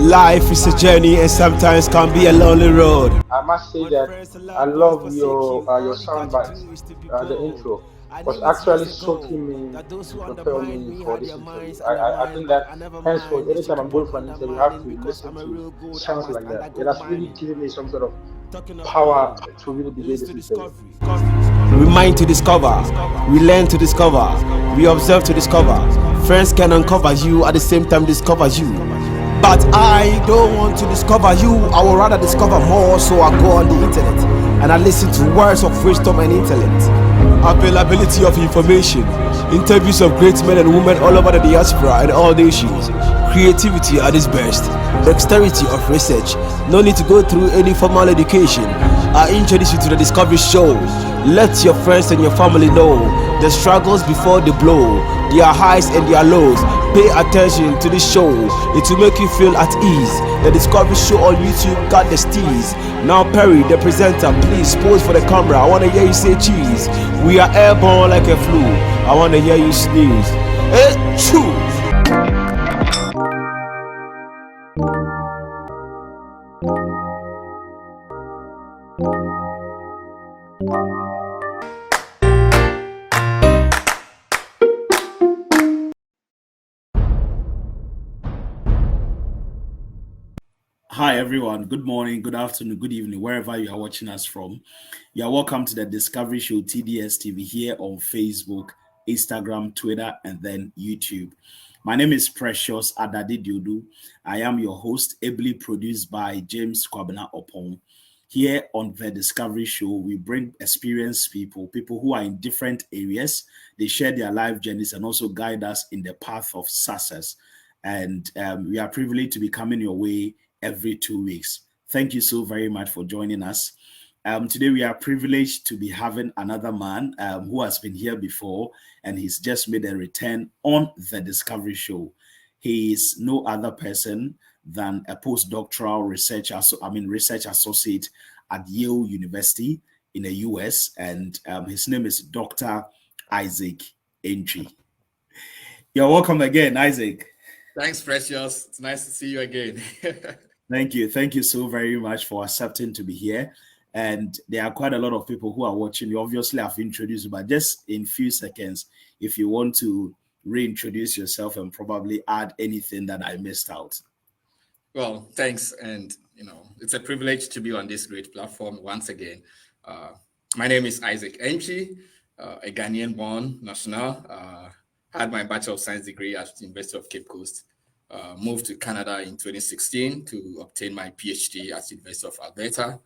Life is a journey and sometimes can be a lonely road. I must say that I love your sound bites, the intro was actually soaking me to prepare me for this interview. I think that henceforth, anytime I'm going for an interview, I have to listen to sounds like that. It has really given me some sort of power to really begin this interview. We mind to discover, we learn to discover, we observe to discover. Friends can uncover you at the same time discover you. But I don't want to discover you, I would rather discover more, so I go on the internet and I listen to words of wisdom and intellect. Availability of information, interviews of great men and women all over the diaspora and all nations. Creativity at its best, dexterity of research, no need to go through any formal education. I introduce you to the Discovery Show. Let your friends and your family know the struggles before the blow, their highs and their lows. Pay attention to this show, it will make you feel at ease. The Discovery Show on YouTube got the steez. Now Perry, the presenter, please pose for the camera. I want to hear you say cheese. We are airborne like a flu. I want to hear you sneeze. True. Hi everyone, good morning, good afternoon, good evening, wherever you are watching us from. You are welcome to the Discovery Show TDS TV here on Facebook, Instagram, Twitter, and then YouTube. My name is Precious Adadi Diodu. I am your host, ably produced by James Kwabena Opon. Here on the Discovery Show, we bring experienced people who are in different areas. They share their life journeys and also guide us in the path of success. And we are privileged to be coming your way every 2 weeks. Thank you so very much for joining us. Today we are privileged to be having another man who has been here before, and he's just made a return on the Discovery Show. He is no other person than a postdoctoral research associate at Yale University in the US, and his name is Dr. Isaac Entry. You're welcome again, Isaac. Thanks, Precious. It's nice to see you again. Thank you. Thank you so very much for accepting to be here. And there are quite a lot of people who are watching. You obviously have introduced you, but just in few seconds, if you want to reintroduce yourself and probably add anything that I missed out. Well, thanks. And, it's a privilege to be on this great platform once again. My name is Isaac Entry, a Ghanaian born national. Had my Bachelor of Science degree at the University of Cape Coast. Moved to Canada in 2016 to obtain my PhD at the University of Alberta,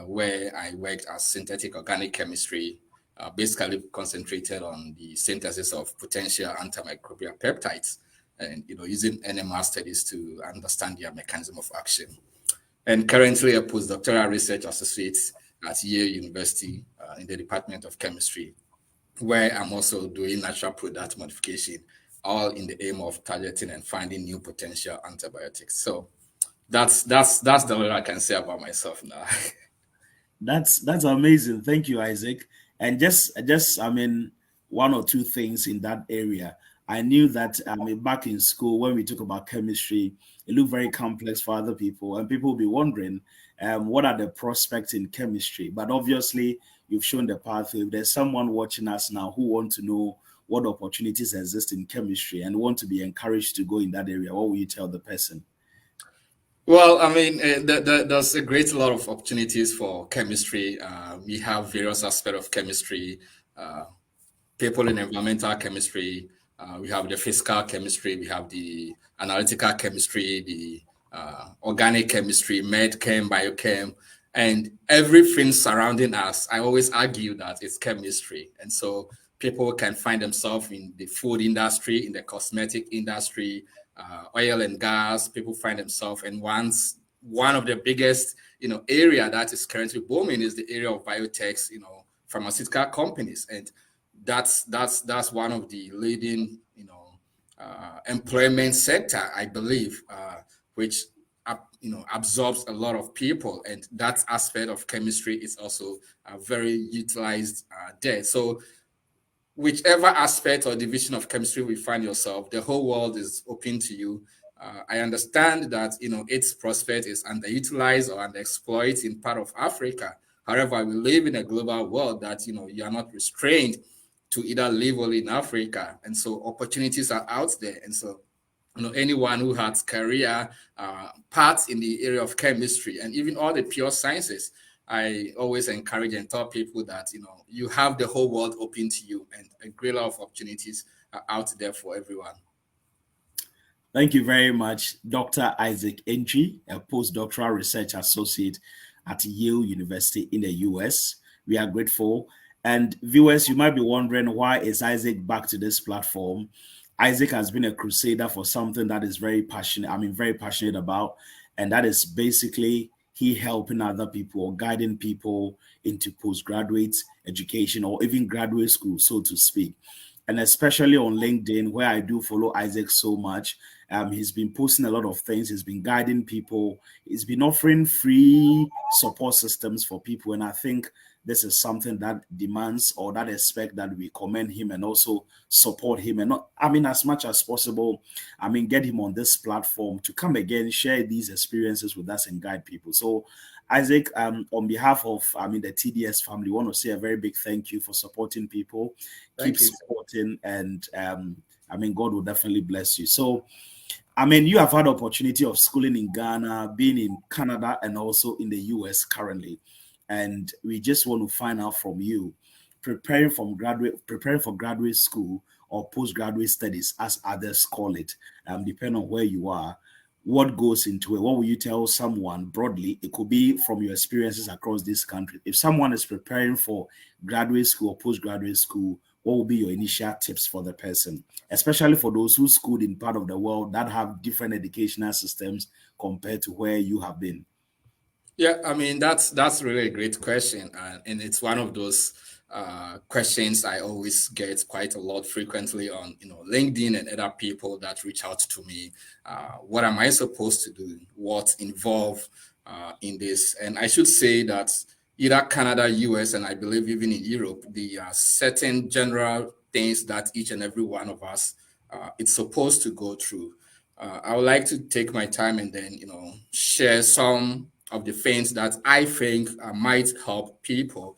where I worked as synthetic organic chemistry, basically concentrated on the synthesis of potential antimicrobial peptides and using NMR studies to understand their mechanism of action. And currently a postdoctoral research associate at Yale University in the Department of Chemistry, where I'm also doing natural product modification, all in the aim of targeting and finding new potential antibiotics. So that's the little I can say about myself now. That's amazing. Thank you, Isaac. And just one or two things in that area. I knew that back in school when we talk about chemistry, it looked very complex for other people, and people will be wondering what are the prospects in chemistry. But obviously, you've shown the pathway. If there's someone watching us now who want to know what opportunities exist in chemistry and want to be encouraged to go in that area, what will you tell the person? Well, there's a great lot of opportunities for chemistry. We have various aspects of chemistry, people in environmental chemistry, we have the physical chemistry, we have the analytical chemistry, the organic chemistry, med chem, biochem, and everything surrounding us. I always argue that it's chemistry. And so people can find themselves in the food industry, in the cosmetic industry, oil and gas. People find themselves, and one of the biggest, area that is currently booming is the area of biotechs, pharmaceutical companies, and that's one of the leading, employment sector, I believe, which absorbs a lot of people, and that aspect of chemistry is also very utilized there. So whichever aspect or division of chemistry we find yourself, the whole world is open to you. I understand that, its prospect is underutilized or underexploited in part of Africa. However, we live in a global world that, you are not restrained to either live only in Africa. And so opportunities are out there. And so, anyone who has career paths in the area of chemistry and even all the pure sciences, I always encourage and tell people that, you have the whole world open to you, and a great lot of opportunities are out there for everyone. Thank you very much, Dr. Isaac Entry, a postdoctoral research associate at Yale University in the US. We are grateful. And viewers, you might be wondering, why is Isaac back to this platform? Isaac has been a crusader for something that is very passionate about, and that is basically he helping other people or guiding people into postgraduate education or even graduate school, so to speak. And especially on LinkedIn, where I do follow Isaac so much, he's been posting a lot of things. He's been guiding people. He's been offering free support systems for people. And I think this is something that demands or that expect that we commend him and also support him. And not, as much as possible, get him on this platform to come again, share these experiences with us and guide people. So Isaac, on behalf of the TDS family, we want to say a very big thank you for supporting people. Keep supporting, and God will definitely bless you. So, you have had the opportunity of schooling in Ghana, being in Canada, and also in the US currently. And we just want to find out from you, preparing for graduate school or postgraduate studies, as others call it, depending on where you are. What goes into it? What will you tell someone broadly? It could be from your experiences across this country. If someone is preparing for graduate school or postgraduate school, what will be your initial tips for the person, especially for those who schooled in part of the world that have different educational systems compared to where you have been? Yeah, that's really a great question, and it's one of those questions I always get quite a lot frequently on LinkedIn and other people that reach out to me. What am I supposed to do? What's involved in this? And I should say that either Canada, US, and I believe even in Europe, there are certain general things that each and every one of us it's supposed to go through. I would like to take my time and then share some of the things that I think might help people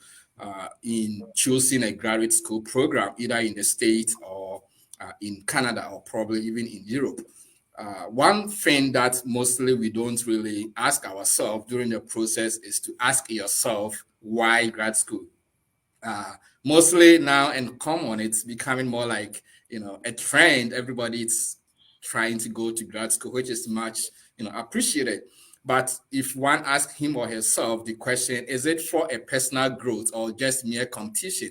in choosing a graduate school program, either in the States or in Canada, or probably even in Europe. One thing that mostly we don't really ask ourselves during the process is to ask yourself, why grad school? Mostly now and common, it's becoming more like a trend. Everybody's trying to go to grad school, which is much appreciated. But if one asks him or herself the question, is it for a personal growth or just mere competition?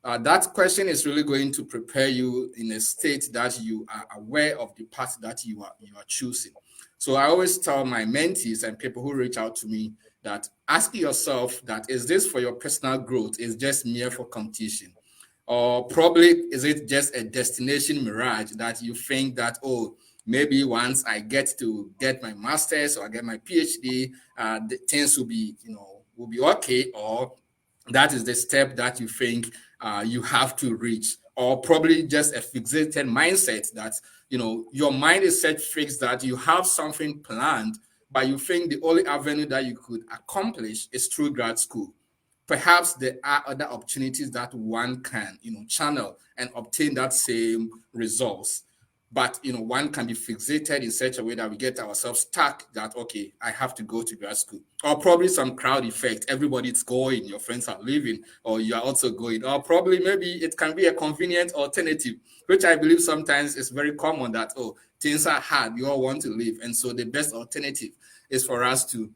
That question is really going to prepare you in a state that you are aware of the path that you are choosing. So I always tell my mentees and people who reach out to me that ask yourself that, is this for your personal growth? Is just mere for competition? Or probably is it just a destination mirage that you think that, oh, maybe once I get my master's or I get my PhD, the things will be okay, or that is the step that you think you have to reach, or probably just a fixated mindset that your mind is set fixed that you have something planned, but you think the only avenue that you could accomplish is through grad school. Perhaps there are other opportunities that one can channel and obtain that same results. But one can be fixated in such a way that we get ourselves stuck that, okay, I have to go to grad school. Or probably some crowd effect. Everybody's going, your friends are leaving, or you are also going. Or probably maybe it can be a convenient alternative, which I believe sometimes is very common that, oh, things are hard, you all want to leave. And so the best alternative is for us to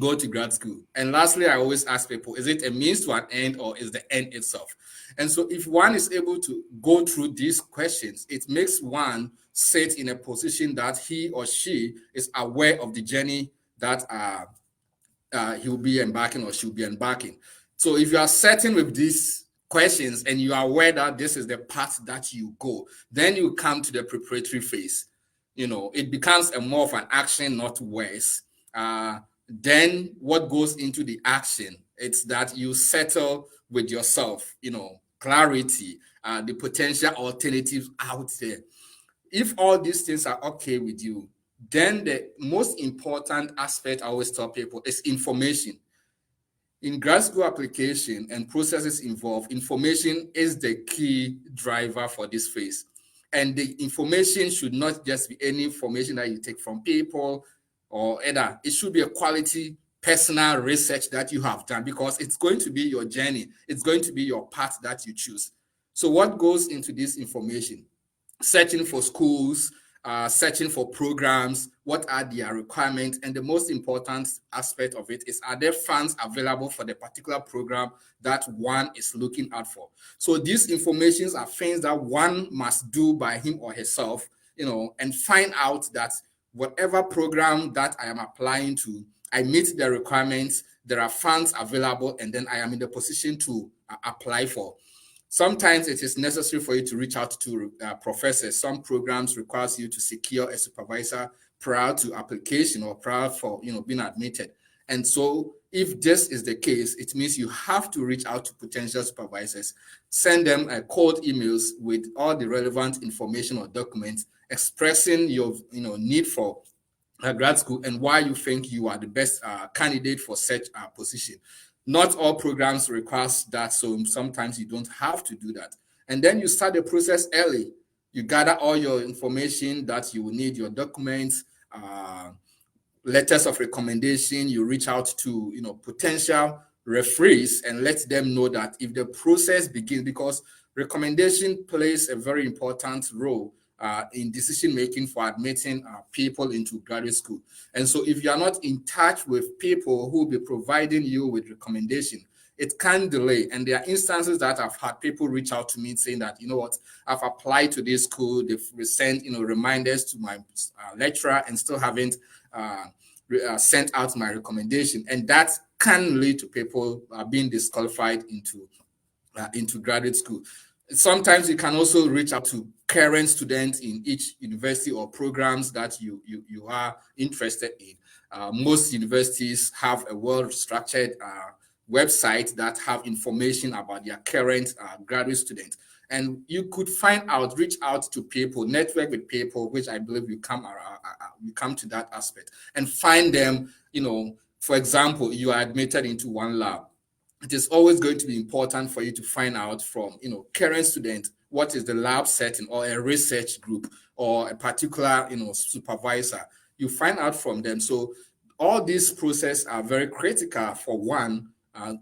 go to grad school. And lastly, I always ask people, is it a means to an end or is the end itself? And so if one is able to go through these questions, it makes one sit in a position that he or she is aware of the journey that he'll be embarking or she'll be embarking. So if you are certain with these questions and you are aware that this is the path that you go, then you come to the preparatory phase. It becomes a more of an action, not words. Then what goes into the action? It's that you settle with yourself, clarity, the potential alternatives out there. If all these things are okay with you, Then the most important aspect I always tell people is information. In grad school application and processes involved, information is the key driver for this phase. And the information should not just be any information that you take from people or either. It should be a quality personal research that you have done, because it's going to be your journey. It's going to be your path that you choose. So what goes into this information? Searching for schools, searching for programs, what are their requirements, and the most important aspect of it is, are there funds available for the particular program that one is looking out for? So these informations are things that one must do by him or herself, and find out that whatever program that I am applying to, I meet the requirements, there are funds available, and then I am in the position to apply for. Sometimes it is necessary for you to reach out to professors. Some programs require you to secure a supervisor prior to application or prior for being admitted. And so if this is the case, it means you have to reach out to potential supervisors, send them cold emails with all the relevant information or documents expressing your need for a grad school and why you think you are the best candidate for such a position. Not all programs require that, so sometimes you don't have to do that. And then you start the process early. You gather all your information that you will need, your documents, letters of recommendation. You reach out to potential referees and let them know that if the process begins, because recommendation plays a very important role in decision-making for admitting people into graduate school. And so if you are not in touch with people who will be providing you with recommendation, it can delay. And there are instances that I've had people reach out to me saying that, I've applied to this school, they've sent, reminders to my lecturer and still haven't sent out my recommendation. And that can lead to people being disqualified into graduate school. Sometimes you can also reach out to current students in each university or programs that you are interested in. Most universities have a well-structured website that have information about their current graduate students. And you could reach out to people, network with people, which I believe we come to that aspect, and find them, for example, you are admitted into one lab. It is always going to be important for you to find out from, current students, what is the lab setting or a research group or a particular, supervisor. You find out from them. So all these processes are very critical for one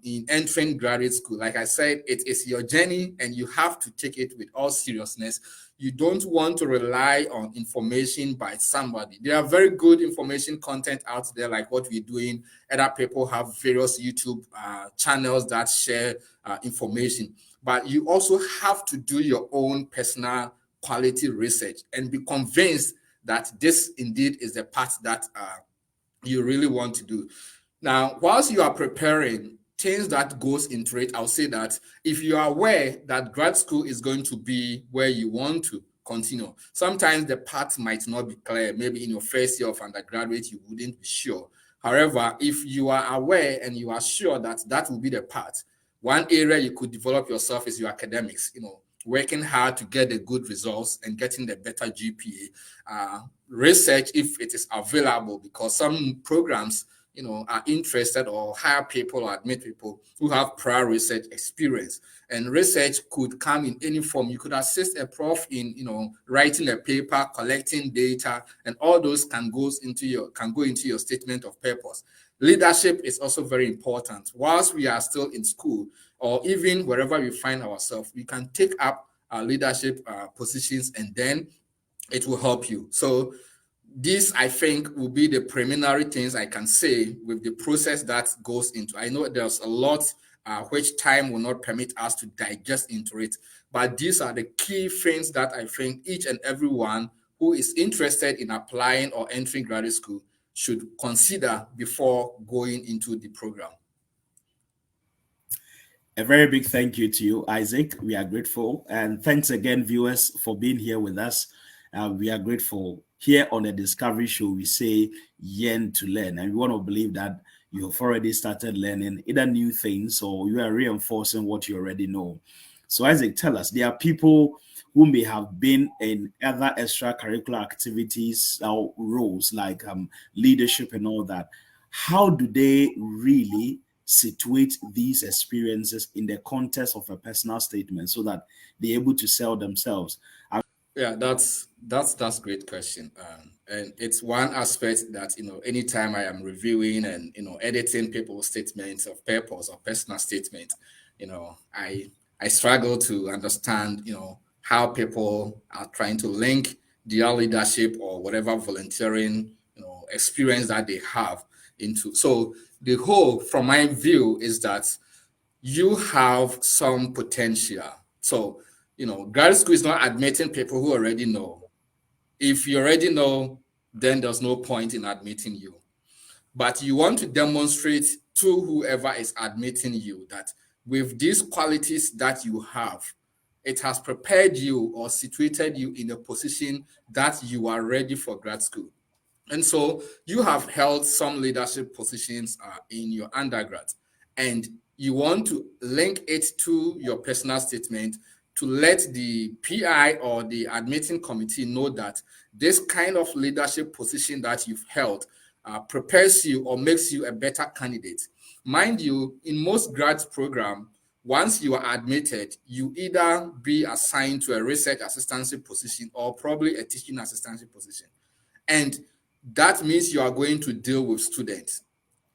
in entering graduate school. Like I said, it is your journey and you have to take it with all seriousness. You don't want to rely on information by somebody. There are very good information content out there, like what we're doing. Other people have various YouTube channels that share information. But you also have to do your own personal quality research and be convinced that this indeed is the path that you really want to do. Now, whilst you are preparing, things that goes into it, I'll say that if you are aware that grad school is going to be where you want to continue, sometimes the path might not be clear. Maybe in your first year of undergraduate, you wouldn't be sure. However, if you are aware and you are sure that that will be the path, one area you could develop yourself is your academics, working hard to get the good results and getting the better GPA. Research, if it is available, because some programs are interested or hire people or admit people who have prior research experience. And research could come in any form. You could assist a prof in, writing a paper, collecting data, and all those can go into your statement of purpose. Leadership is also very important. Whilst we are still in school, or even wherever we find ourselves, we can take up leadership positions, and then it will help you. So this, I think, will be the preliminary things I can say with the process that goes into. I know there's a lot which time will not permit us to digest into it, but these are the key things that I think each and everyone who is interested in applying or entering graduate school should consider before going into the program. A very big thank you to you, Isaac. We are grateful. And thanks again, viewers, for being here with us. We are grateful. Here on the Discovery Show, we say yearn to learn. And we want to believe that you have already started learning either new things or you are reinforcing what you already know. So Isaac, tell us, there are people who may have been in other extracurricular activities or roles like leadership and all that. How do they really situate these experiences in the context of a personal statement so that they're able to sell themselves? Yeah, that's a great question, and it's one aspect that anytime I am reviewing and editing people's statements of purpose or personal statement, I struggle to understand how people are trying to link their leadership or whatever volunteering experience that they have into. So the whole, from my view, is that you have some potential. So grad school is not admitting people who already know. If you already know, then there's no point in admitting you. But you want to demonstrate to whoever is admitting you that with these qualities that you have, it has prepared you or situated you in a position that you are ready for grad school. And so you have held some leadership positions in your undergrad, and you want to link it to your personal statement to let the PI or the admitting committee know that this kind of leadership position that you've held prepares you or makes you a better candidate. Mind you, in most grad program, once you are admitted, you either be assigned to a research assistancy position or probably a teaching assistancy position. And that means you are going to deal with students.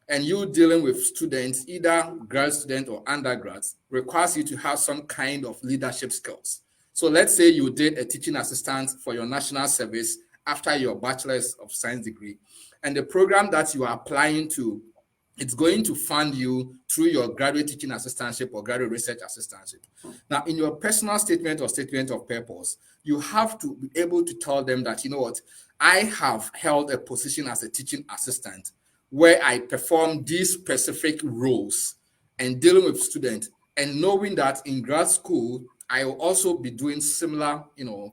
And you dealing with students, either grad student or undergrads, requires you to have some kind of leadership skills. So let's say you did a teaching assistant for your national service after your bachelor's of science degree, and the program that you are applying to, it's going to fund you through your graduate teaching assistantship or graduate research assistantship. Now, in your personal statement or statement of purpose, you have to be able to tell them that, I have held a position as a teaching assistant where I perform these specific roles and dealing with students, and knowing that in grad school, I will also be doing similar,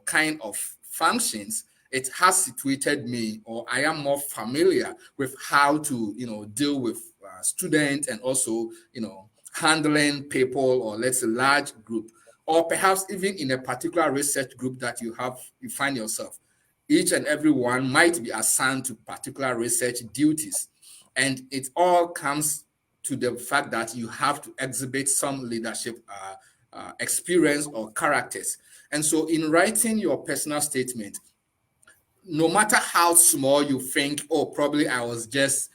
kind of functions. It has situated me, or I am more familiar with how to, deal with students and also, handling people, or let's say large group, or perhaps even in a particular research group that you find yourself. Each and every one might be assigned to particular research duties. And it all comes to the fact that you have to exhibit some leadership experience or characters. And so in writing your personal statement, no matter how small you think, oh, probably I was just,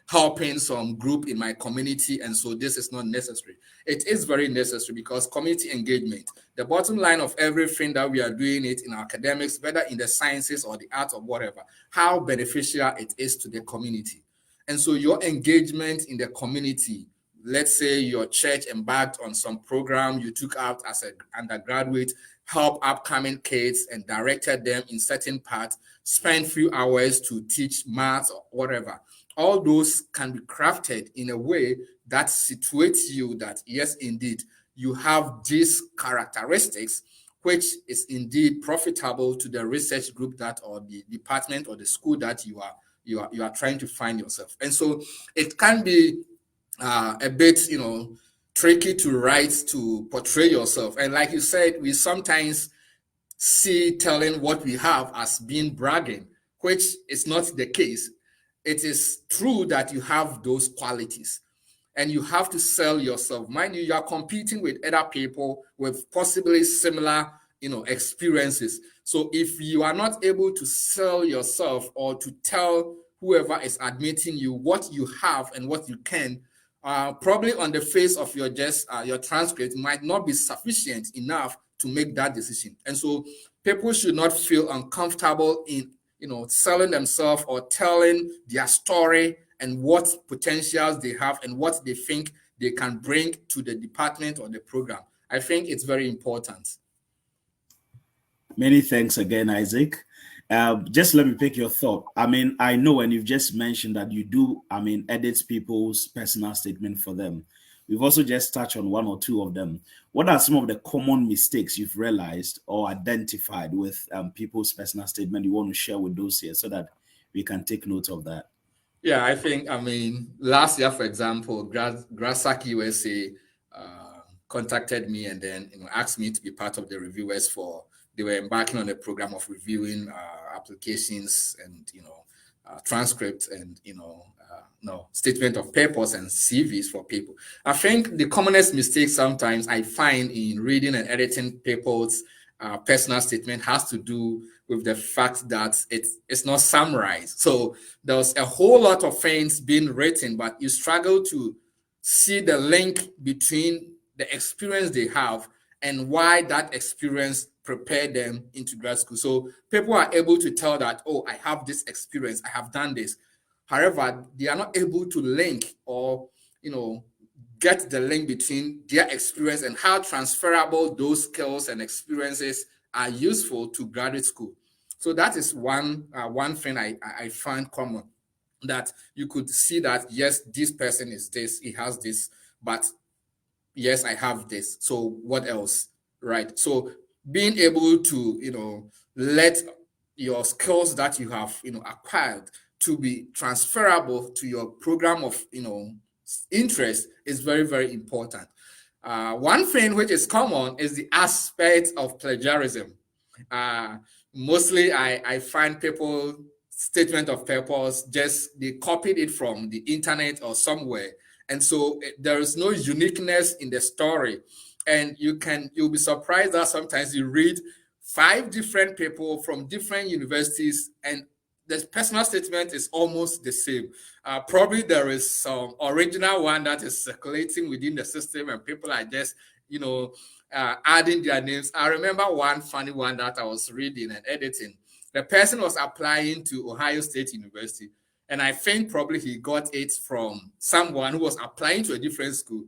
helping some group in my community, and so this is not necessary. It is very necessary, because community engagement, the bottom line of everything that we are doing it in academics, whether in the sciences or the arts or whatever, how beneficial it is to the community. And so your engagement in the community, let's say your church embarked on some program you took out as an undergraduate, help upcoming kids and directed them in certain parts, spend few hours to teach maths or whatever. All those can be crafted in a way that situates you that, yes, indeed, you have these characteristics, which is indeed profitable to the research group that, or the department or the school that you are trying to find yourself. And so it can be a bit, tricky to write to portray yourself. And like you said, we sometimes see telling what we have as being bragging, which is not the case. It is true that you have those qualities and you have to sell yourself. Mind you, you are competing with other people with possibly similar, experiences. So if you are not able to sell yourself or to tell whoever is admitting you what you have and what you can, probably on the face of your transcript might not be sufficient enough to make that decision. And so people should not feel uncomfortable in selling themselves or telling their story and what potentials they have and what they think they can bring to the department or the program. I think it's very important. Many thanks again, Isaac. Just let me pick your thought. I mean, I know, and you've just mentioned that you do, edit people's personal statement for them. We've also just touched on one or two of them. What are some of the common mistakes you've realized or identified with people's personal statement you want to share with those here so that we can take note of that? Yeah, I think, last year, for example, GRASAC USA contacted me and then asked me to be part of the reviewers they were embarking on a program of reviewing applications and transcripts and statement of purpose and CVs for people. I think the commonest mistake sometimes I find in reading and editing people's personal statement has to do with the fact that it's not summarized. So there's a whole lot of things being written, but you struggle to see the link between the experience they have and why that experience prepared them into grad school. So people are able to tell that, oh, I have this experience, I have done this. However, they are not able to link or, get the link between their experience and how transferable those skills and experiences are useful to graduate school. So that is one thing I find common, that you could see that, yes, this person is this, he has this, but yes, I have this. So what else, right? So being able to, let your skills that you have, acquired to be transferable to your program of, interest is very, very important. One thing which is common is the aspect of plagiarism. Mostly I find people statement of purpose, just they copied it from the internet or somewhere. And so there is no uniqueness in the story. And you'll be surprised that sometimes you read 5 different people from different universities and the personal statement is almost the same. Probably there is some original one that is circulating within the system and people are just, adding their names. I remember one funny one that I was reading and editing. The person was applying to Ohio State University, and I think probably he got it from someone who was applying to a different school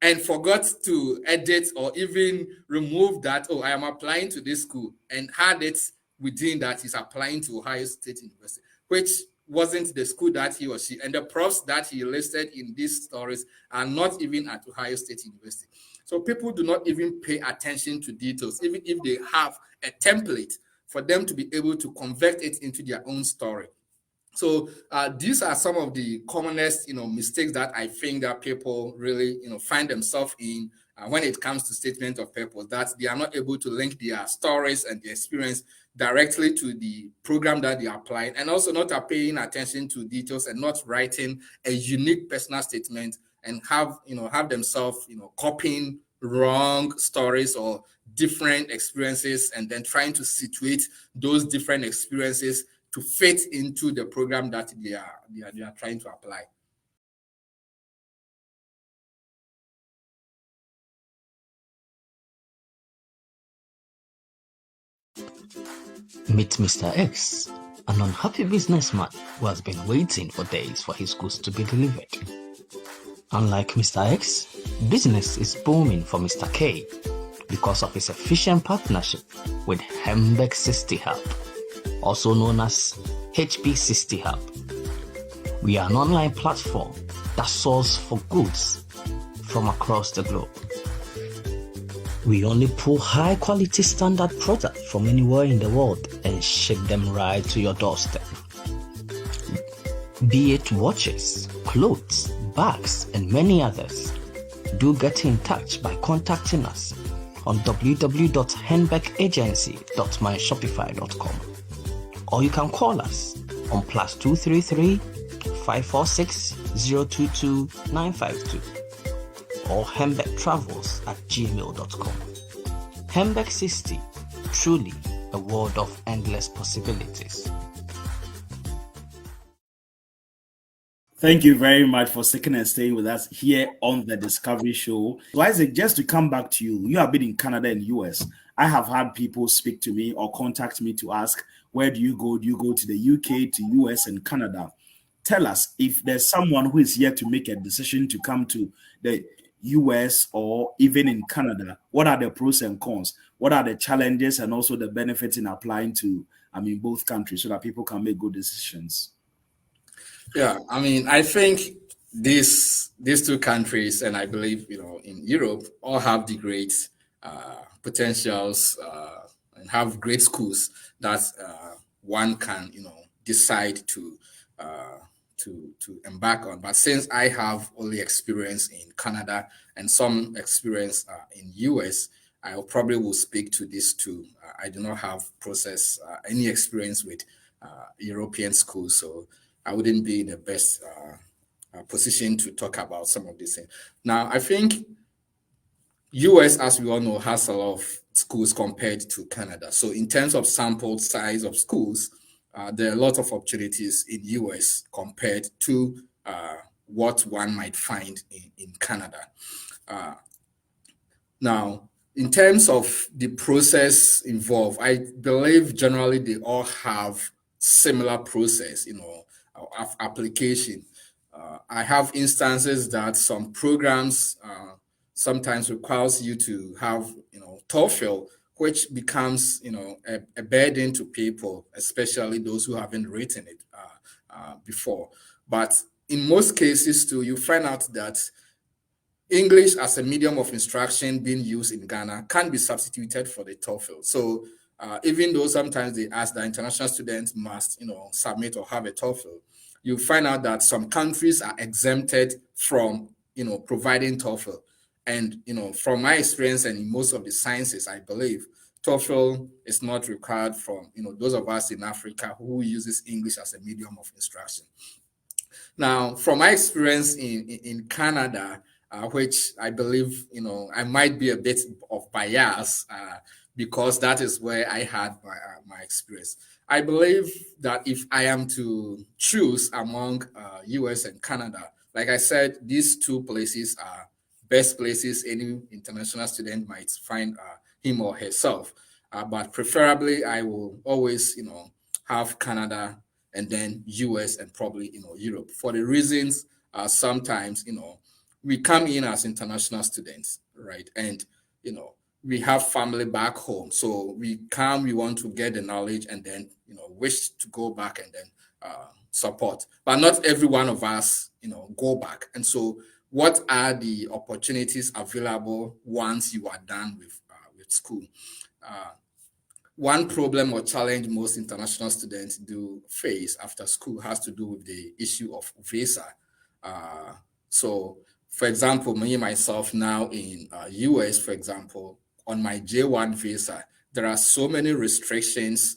and forgot to edit or even remove that, oh, I am applying to this school, and had it within that he's applying to Ohio State University, which wasn't the school that he or she, and the profs that he listed in these stories are not even at Ohio State University. So people do not even pay attention to details, even if they have a template for them to be able to convert it into their own story. So these are some of the commonest, mistakes that I think that people really, find themselves in when it comes to statement of purpose, that they are not able to link their stories and their experience directly to the program that they are applying, and also not paying attention to details and not writing a unique personal statement and have themselves, copying wrong stories or different experiences and then trying to situate those different experiences to fit into the program that they are trying to apply. Meet Mr. X, an unhappy businessman who has been waiting for days for his goods to be delivered. Unlike Mr. X, business is booming for Mr. K because of his efficient partnership with Hembeck 60 Hub, also known as HP 60 Hub. We are an online platform that sources for goods from across the globe. We only pull high quality standard products from anywhere in the world and ship them right to your doorstep. Be it watches, clothes, bags, and many others, do get in touch by contacting us on www.henbeckagency.myshopify.com, or you can call us on +233 546 022 952 or hembeckTravels@gmail.com. Hembeck 60, truly a world of endless possibilities. Thank you very much for sticking and staying with us here on the Discovery Show. So Isaac, just to come back to you, you have been in Canada and US. I have had people speak to me or contact me to ask, where do you go? Do you go to the UK, to US and Canada? Tell us, if there's someone who is yet to make a decision to come to the US or even in Canada, what are the pros and cons? What are the challenges and also the benefits in applying to, both countries so that people can make good decisions? Yeah, I think these 2 countries, and I believe, in Europe, all have the great potentials and have great schools that one can, decide to to embark on. But since I have only experience in Canada and some experience in US, I probably will speak to these two. I do not have any experience with European schools, so I wouldn't be in the best position to talk about some of these things. Now, I think US, as we all know, has a lot of schools compared to Canada. So in terms of sample size of schools, there are a lot of opportunities in US compared to what one might find in Canada. Now, in terms of the process involved, I believe generally they all have similar process, of application. I have instances that some programs sometimes requires you to have, TOEFL, which becomes, a burden to people, especially those who haven't written it before. But in most cases too, you find out that English as a medium of instruction being used in Ghana can be substituted for the TOEFL. So even though sometimes they ask that international students must, submit or have a TOEFL, you find out that some countries are exempted from, providing TOEFL. And, from my experience and in most of the sciences, I believe TOEFL is not required from, those of us in Africa who uses English as a medium of instruction. Now, from my experience in Canada, which I believe, I might be a bit of bias because that is where I had my experience. I believe that if I am to choose among US and Canada, like I said, these two places are best places any international student might find him or herself. But preferably, I will always, have Canada and then US and probably, Europe, for the reasons sometimes, we come in as international students, right? And, we have family back home. So we want to get the knowledge and then, wish to go back and then support. But not every one of us, go back. And so what are the opportunities available once you are done with school? One problem or challenge most international students do face after school has to do with the issue of visa. So, for example, myself now in US, for example, on my J1 visa, there are so many restrictions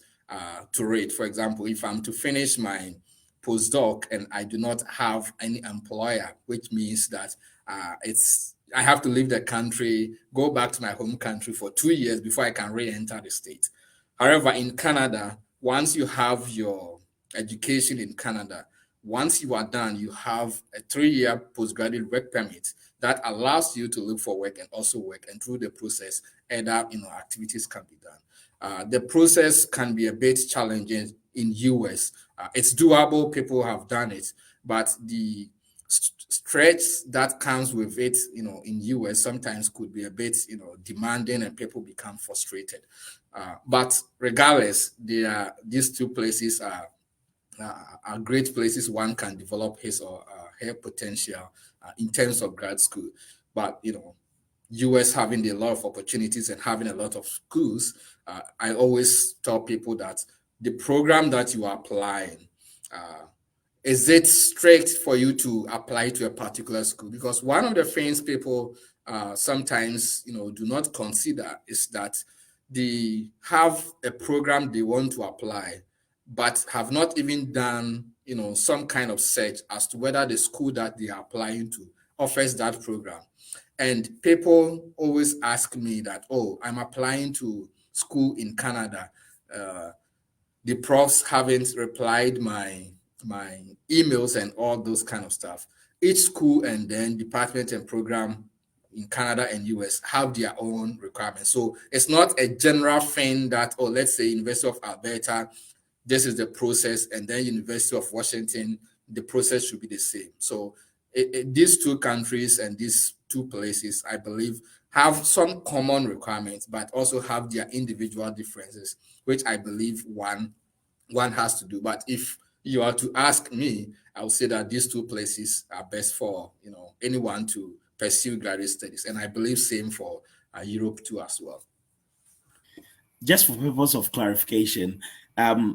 to read. For example, if I'm to finish my postdoc and I do not have any employer, which means that I have to leave the country, go back to my home country for 2 years before I can re-enter the state. However, in Canada, once you have your education in Canada, once you are done, you have a 3-year postgraduate work permit that allows you to look for work and also work. And through the process, other activities can be done. The process can be a bit challenging in US. It's doable, people have done it, but the stretch that comes with it, in US sometimes could be a bit, demanding and people become frustrated. But regardless, these two places are great places one can develop his or her potential in terms of grad school. But, US having a lot of opportunities and having a lot of schools, I always tell people that the program that you are applying, is it strict for you to apply to a particular school? Because one of the things people sometimes, do not consider is that they have a program they want to apply, but have not even done, some kind of search as to whether the school that they are applying to offers that program. And people always ask me that, oh, I'm applying to school in Canada. The profs haven't replied my emails and all those kind of stuff. Each school and then department and program in Canada and US have their own requirements. So it's not a general thing that, oh, let's say University of Alberta, this is the process, and then University of Washington, the process should be the same. So these two countries and these two places, I believe, have some common requirements, but also have their individual differences, which I believe one has to do. But if you are to ask me, I would say that these two places are best for anyone to pursue graduate studies, and I believe same for Europe too as well. Just for purpose of clarification,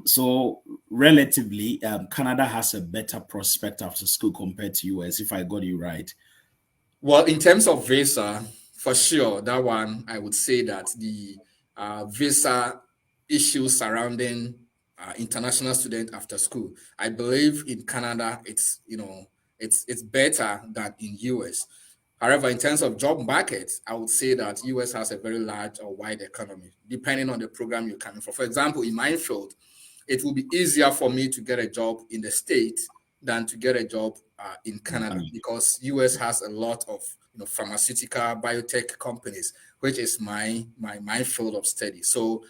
So relatively, Canada has a better prospect after school compared to US, if I got you right. Well, in terms of visa, for sure, that one, I would say that the visa issues surrounding international student after school, I believe in Canada, it's, it's better than in US. However, in terms of job markets, I would say that US has a very large or wide economy, depending on the program you're coming from. For example, in my field, it will be easier for me to get a job in the States than to get a job in Canada, because US has a lot of pharmaceutical biotech companies, which is my field of study. So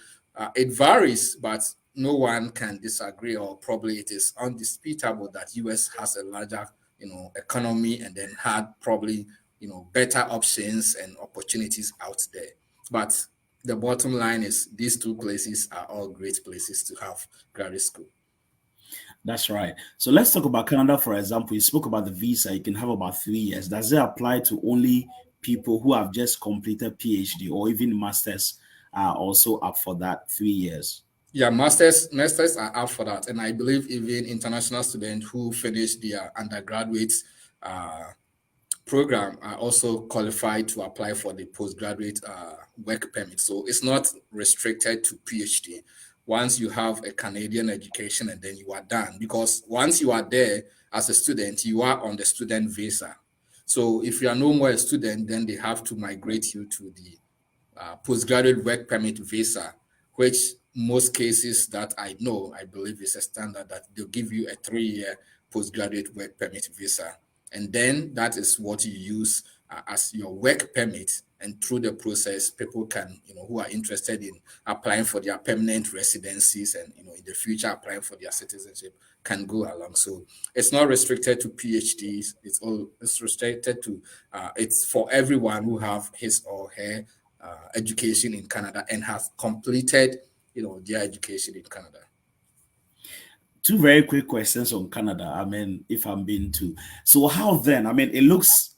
it varies, but no one can disagree, or probably it is undisputable that US has a larger economy, and then had probably better options and opportunities out there. But the bottom line is these two places are all great places to have graduate school. That's right. So let's talk about Canada, for example. You spoke about the visa. You can have about 3 years. Does it apply to only people who have just completed PhD, or even masters are also up for that 3 years? Yeah, masters are up for that. And I believe even international students who finish their undergraduate program are also qualified to apply for the postgraduate work permit. So it's not restricted to PhD. Once you have a Canadian education, and then you are done, because once you are there as a student, you are on the student visa. So if you are no more a student, then they have to migrate you to the postgraduate work permit visa, which most cases that I know, I believe is a standard that they'll give you a 3-year postgraduate work permit visa. And then that is what you use as your work permit. And through the process, people can, who are interested in applying for their permanent residencies and, in the future applying for their citizenship, can go along. So it's not restricted to PhDs. It's restricted to, it's for everyone who have his or her education in Canada and has completed, their education in Canada. Two very quick questions on Canada. I mean, if I'm being too. So how then? I mean, it looks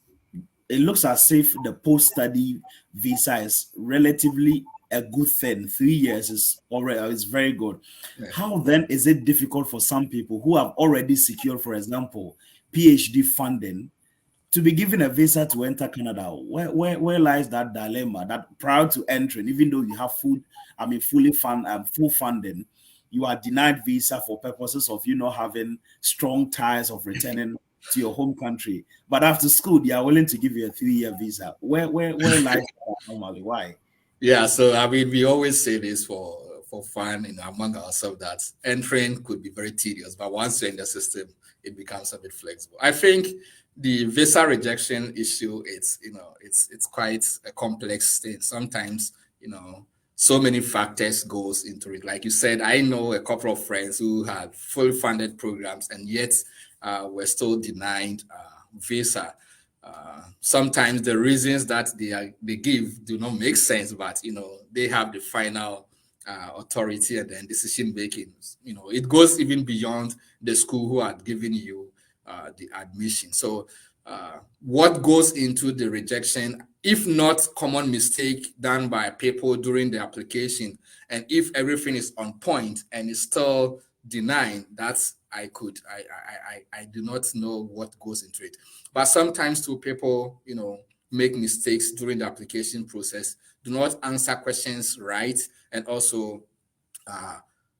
as if the post-study visa is relatively a good thing. 3 years is very good. Yeah. How then is it difficult for some people who have already secured, for example, PhD funding, to be given a visa to enter Canada? Where lies that dilemma? That prior to entering, even though you have full funding, you are denied visa for purposes of not having strong ties of returning to your home country. But after school, they are willing to give you a 3-year visa. Where lies that normally? Why? Yeah, so I mean, we always say this for fun among ourselves, that entering could be very tedious, but once you're in the system, it becomes a bit flexible. I think the visa rejection issue, it's quite a complex thing. Sometimes, so many factors goes into it. Like you said, I know a couple of friends who had full funded programs and yet were still denied visa. Sometimes the reasons that they give do not make sense, but they have the final authority and then decision making. It goes even beyond the school who had given you the admission. So what goes into the rejection, if not common mistake done by people during the application, and if everything is on point and is still denied, that's I do not know what goes into it. But sometimes too, people make mistakes during the application process, do not answer questions right, and also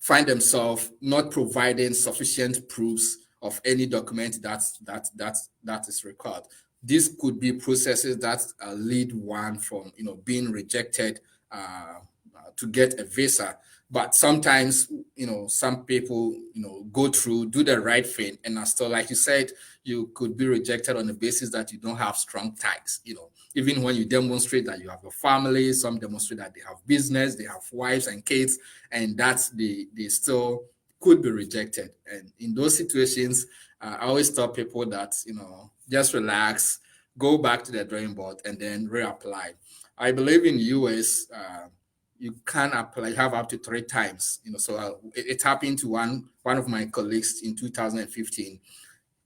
find themselves not providing sufficient proofs of any document that is required. These could be processes that lead one from being rejected to get a visa. But sometimes some people go through, do the right thing, and are still, like you said, you could be rejected on the basis that you don't have strong ties. Even when you demonstrate that you have a family, some demonstrate that they have business, they have wives and kids, and that's they still could be rejected. And in those situations, I always tell people that just relax, go back to the drawing board, and then reapply. I believe in US, you can apply, have up to 3 times. So it happened to one of my colleagues in 2015.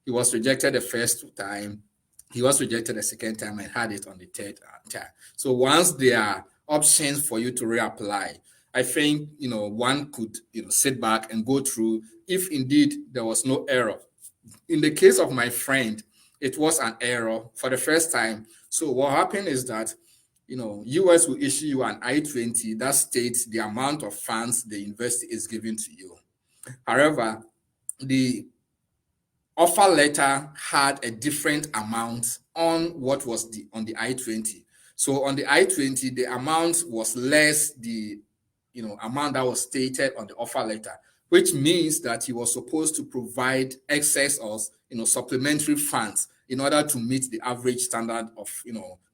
He was rejected the first time. He was rejected the second time and had it on the third time. So once there are options for you to reapply, I think, one could, sit back and go through if indeed there was no error. In the case of my friend, it was an error for the first time. So what happened is that, US will issue you an I-20 that states the amount of funds the university is giving to you. However, the offer letter had a different amount on what was on the I-20. So on the I-20, the amount was less the amount that was stated on the offer letter, which means that he was supposed to provide excess or supplementary funds in order to meet the average standard of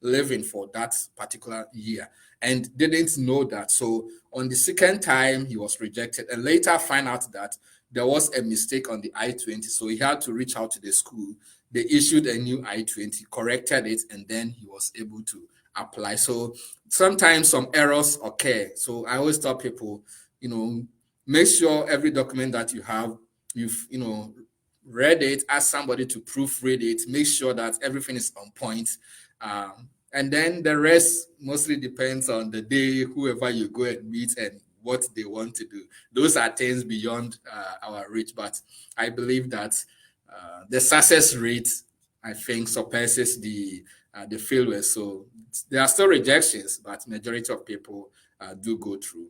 living for that particular year, and didn't know that. So on the second time he was rejected, and later find out that there was a mistake on the I-20, so he had to reach out to the school. They issued a new I-20, corrected it, and then he was able to apply. So sometimes some errors occur. So I always tell people, make sure every document that you have, you've read it, ask somebody to proofread it, make sure that everything is on point. And then the rest mostly depends on the day, whoever you go and meet and what they want to do. Those are things beyond our reach, but I believe that the success rate, I think, surpasses the failures. So there are still rejections, but majority of people do go through.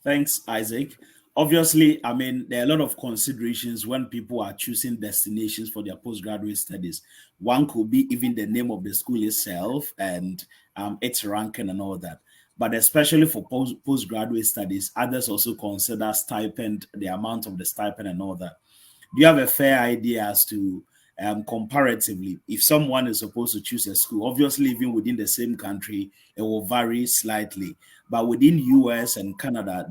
Thanks, Isaac. Obviously, I mean, there are a lot of considerations when people are choosing destinations for their postgraduate studies. One could be even the name of the school itself and its ranking and all that. But especially for postgraduate studies, others also consider stipend, the amount of the stipend and all that. Do you have a fair idea as to comparatively, if someone is supposed to choose a school, obviously even within the same country, it will vary slightly. But within US and Canada,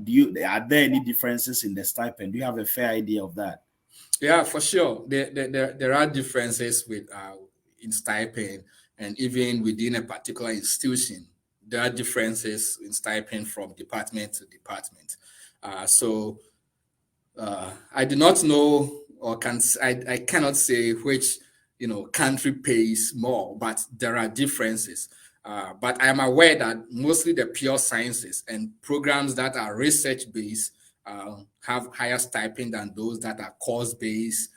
are there any differences in the stipend? Do you have a fair idea of that? Yeah, for sure. There are differences with in stipend, and even within a particular institution, there are differences in stipend from department to department. So I do not know, or I cannot say which country pays more, but there are differences. But I am aware that mostly the pure sciences and programs that are research-based have higher stipend than those that are course-based.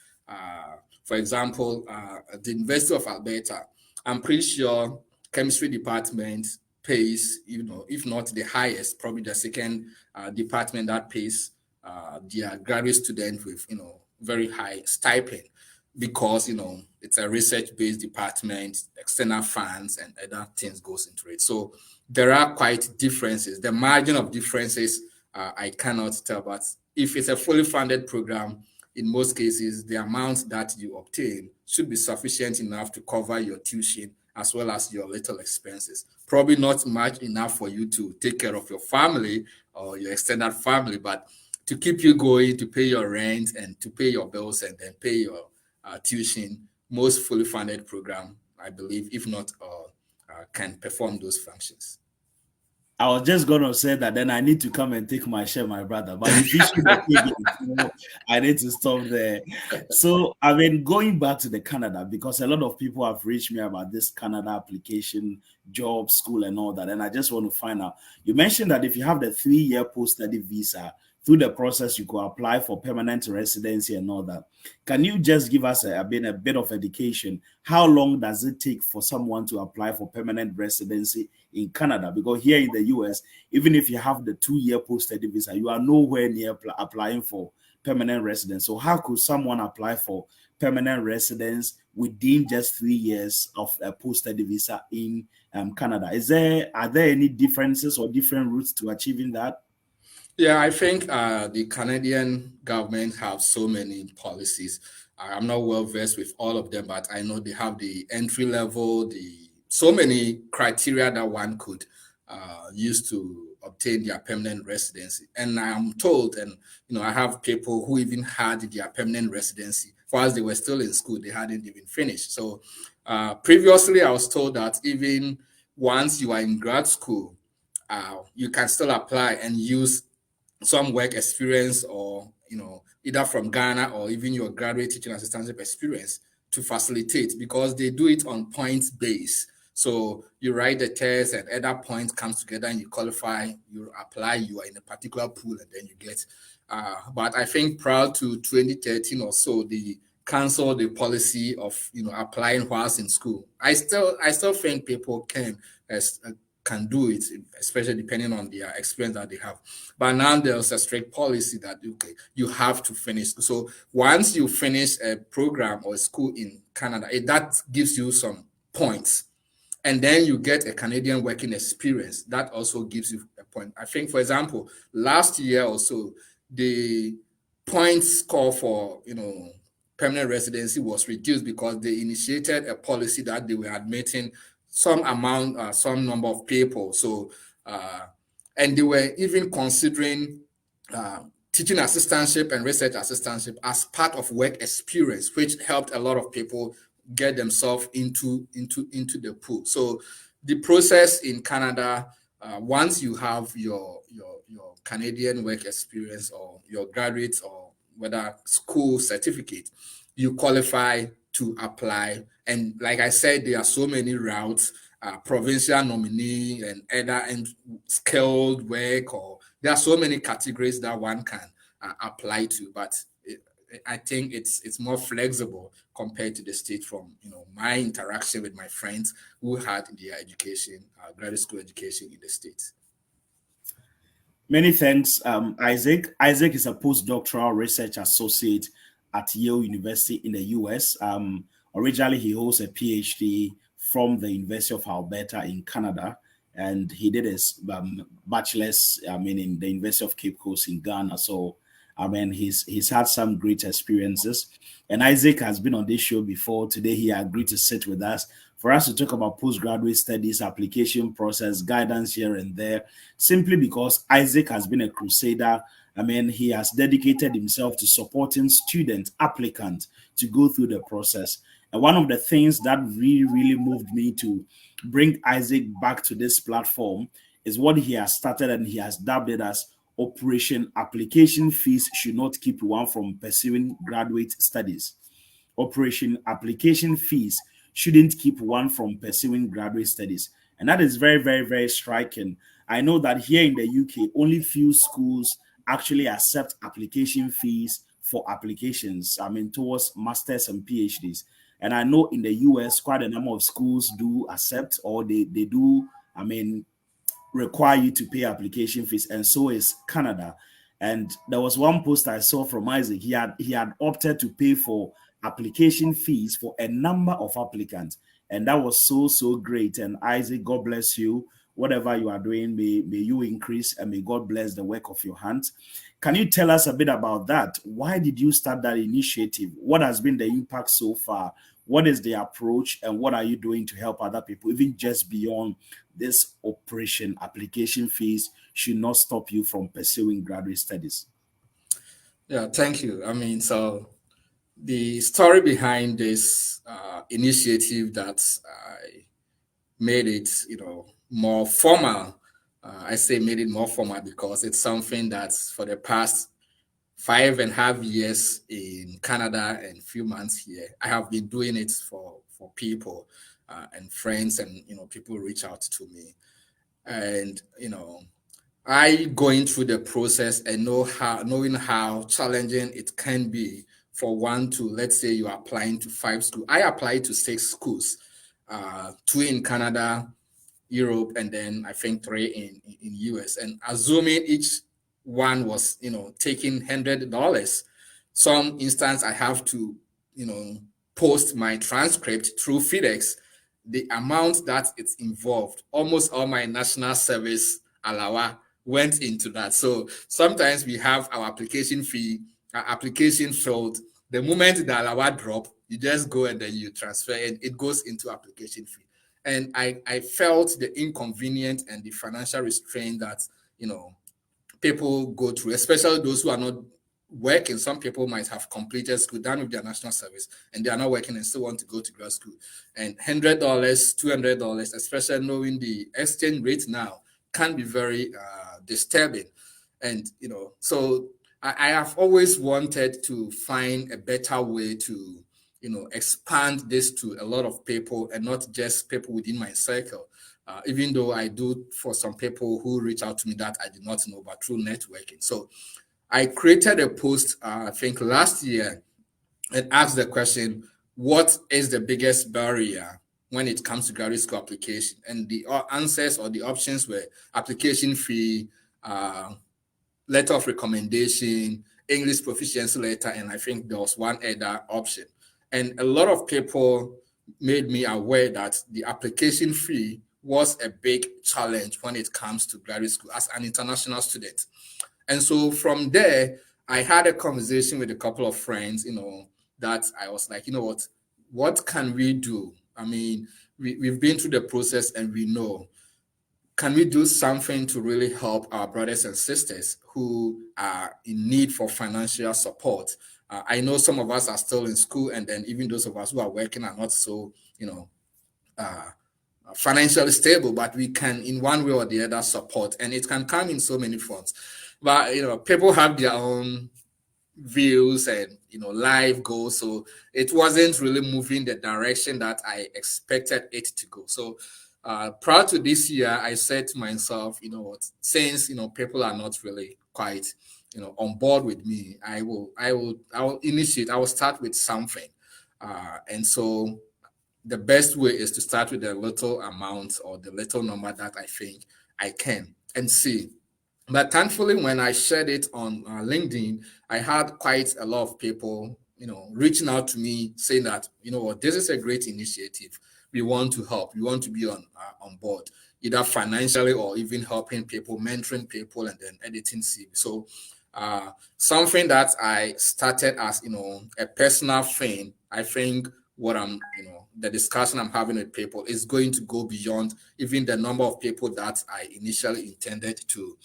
For example, at the University of Alberta, I'm pretty sure chemistry department pays, if not the highest, probably the second department that pays their graduate student with, very high stipend, because it's a research-based department, external funds and other things goes into it. So there are quite differences. The margin of differences I cannot tell, but if it's a fully funded program, in most cases the amount that you obtain should be sufficient enough to cover your tuition as well as your little expenses. Probably not much enough for you to take care of your family or your extended family, but to keep you going, to pay your rent and to pay your bills and then pay your tuition, most fully funded program, I believe, if not can perform those functions. I was just going to say that then I need to come and take my share, my brother. But if you should, I need to stop there. So, I mean, going back to the Canada, because a lot of people have reached me about this Canada application, job, school, and all that. And I just want to find out. You mentioned that if you have the 3-year post-study visa, through the process, you could apply for permanent residency and all that. Can you just give us a bit of education? How long does it take for someone to apply for permanent residency in Canada? Because here in the US, even if you have the 2-year post-study visa, you are nowhere near applying for permanent residence. So how could someone apply for permanent residence within just 3 years of a post-study visa in Canada? Are there any differences or different routes to achieving that? Yeah, I think the Canadian government have so many policies. I'm not well versed with all of them, but I know they have the entry level, so many criteria that one could use to obtain their permanent residency. And I am told, and I have people who even had their permanent residency whilst they were still in school, they hadn't even finished. So previously, I was told that even once you are in grad school, you can still apply and use some work experience or, either from Ghana or even your graduate teaching assistantship experience to facilitate, because they do it on points base. So you write the test and other points comes together and you qualify, you apply, you are in a particular pool, and then you get. But I think prior to 2013 or so, they canceled the policy of applying whilst in school. I still think people can do it, especially depending on their experience that they have. But now there's a strict policy that okay, you have to finish. So once you finish a program or a school in Canada, that gives you some points. And then you get a Canadian working experience. That also gives you a point. I think, for example, last year or so, the points score for permanent residency was reduced because they initiated a policy that they were admitting some number of people. So, and they were even considering teaching assistantship and research assistantship as part of work experience, which helped a lot of people get themselves into the pool. So the process in Canada, once you have your Canadian work experience or your graduate or whether school certificate, you qualify to apply. And like I said, there are so many routes, provincial nominee and other and skilled work, or there are so many categories that one can apply to. But I think it's more flexible compared to the state from my interaction with my friends who had their education, graduate school education in the States. Many thanks, Isaac. Isaac is a postdoctoral research associate at Yale University in the US. Originally, he holds a PhD from the University of Alberta in Canada, and he did his bachelor's, in the University of Cape Coast in Ghana. So, he's had some great experiences. And Isaac has been on this show before. Today, he agreed to sit with us for us to talk about postgraduate studies, application process, guidance here and there, simply because Isaac has been a crusader. He has dedicated himself to supporting student applicants to go through the process. And one of the things that really, really moved me to bring Isaac back to this platform is what he has started, and he has dubbed it as Operation Application Fees Should Not Keep One from Pursuing Graduate Studies. Operation Application Fees shouldn't keep one from pursuing graduate studies. And that is very, very, very striking. I know that here in the UK, only few schools actually accept application fees for applications, towards masters and PhDs. And I know in the US, quite a number of schools do accept, or they do, require you to pay application fees, and so is Canada. And there was one post I saw from Isaac. He had opted to pay for application fees for a number of applicants, and that was so great. And Isaac, God bless you. Whatever you are doing, may you increase, and may God bless the work of your hands. Can you tell us a bit about that? Why did you start that initiative? What has been the impact so far? What is the approach, and what are you doing to help other people, even just beyond this operation? Application fees should not stop you from pursuing graduate studies. Yeah, thank you. So the story behind this initiative that I made it, more formal. I say made it more formal because it's something that's for the past 5.5 years in Canada and few months here. I have been doing it for people and friends, and people reach out to me, and I going through the process and knowing how challenging it can be for one to, let's say you are applying to 5 schools. I applied to 6 schools, 2 in Canada, Europe, and then I think 3 in US. And assuming each one was, taking $100, some instance I have to, post my transcript through FedEx. The amount that it's involved, almost all my national service alawa went into that. So sometimes we have our application fee, our application filled. The moment the alawa drop, you just go and then you transfer, and it goes into application fee. And I felt the inconvenience and the financial restraint that, people go through, especially those who are not working. Some people might have completed school, done with their national service, and they are not working and still want to go to grad school. And $100, $200, especially knowing the exchange rate now, can be very disturbing. And, so I have always wanted to find a better way to expand this to a lot of people and not just people within my circle. Even though I do for some people who reach out to me that I did not know, but through networking. So I created a post, I think last year, and asked the question, what is the biggest barrier when it comes to graduate school application? And the answers or the options were application fee, letter of recommendation, English proficiency letter, and I think there was one other option. And a lot of people made me aware that the application fee was a big challenge when it comes to graduate school as an international student. And so from there, I had a conversation with a couple of friends, that I was like, what can we do? I mean, we've been through the process and we know, can we do something to really help our brothers and sisters who are in need for financial support? I know some of us are still in school, and then even those of us who are working are not so, financially stable, but we can in one way or the other support, and it can come in so many forms. But people have their own views and life goals, so it wasn't really moving the direction that I expected it to go. So prior to this year, I said to myself, since people are not really quite on board with me, I will initiate. I will start with something, and so the best way is to start with a little amount or the little number that I think I can and see. But thankfully, when I shared it on LinkedIn, I had quite a lot of people, reaching out to me saying that, this is a great initiative. We want to help. We want to be on board, either financially or even helping people, mentoring people, and then editing CV. So something that I started as, a personal thing, I think what I'm, the discussion I'm having with people is going to go beyond even the number of people that I initially intended to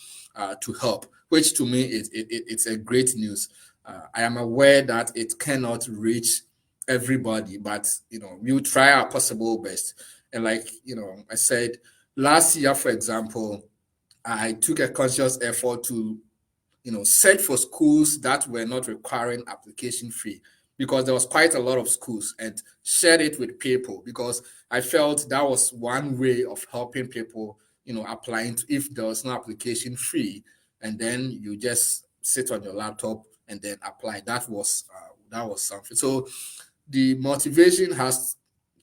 help, which to me it's a great news. I am aware that it cannot reach everybody, but we'll try our possible best. And like I said, last year, for example, I took a conscious effort to search for schools that were not requiring application fee, because there was quite a lot of schools, and shared it with people, because I felt that was one way of helping people, applying to, if there was no application fee, and then you just sit on your laptop and then apply. That was something. So the motivation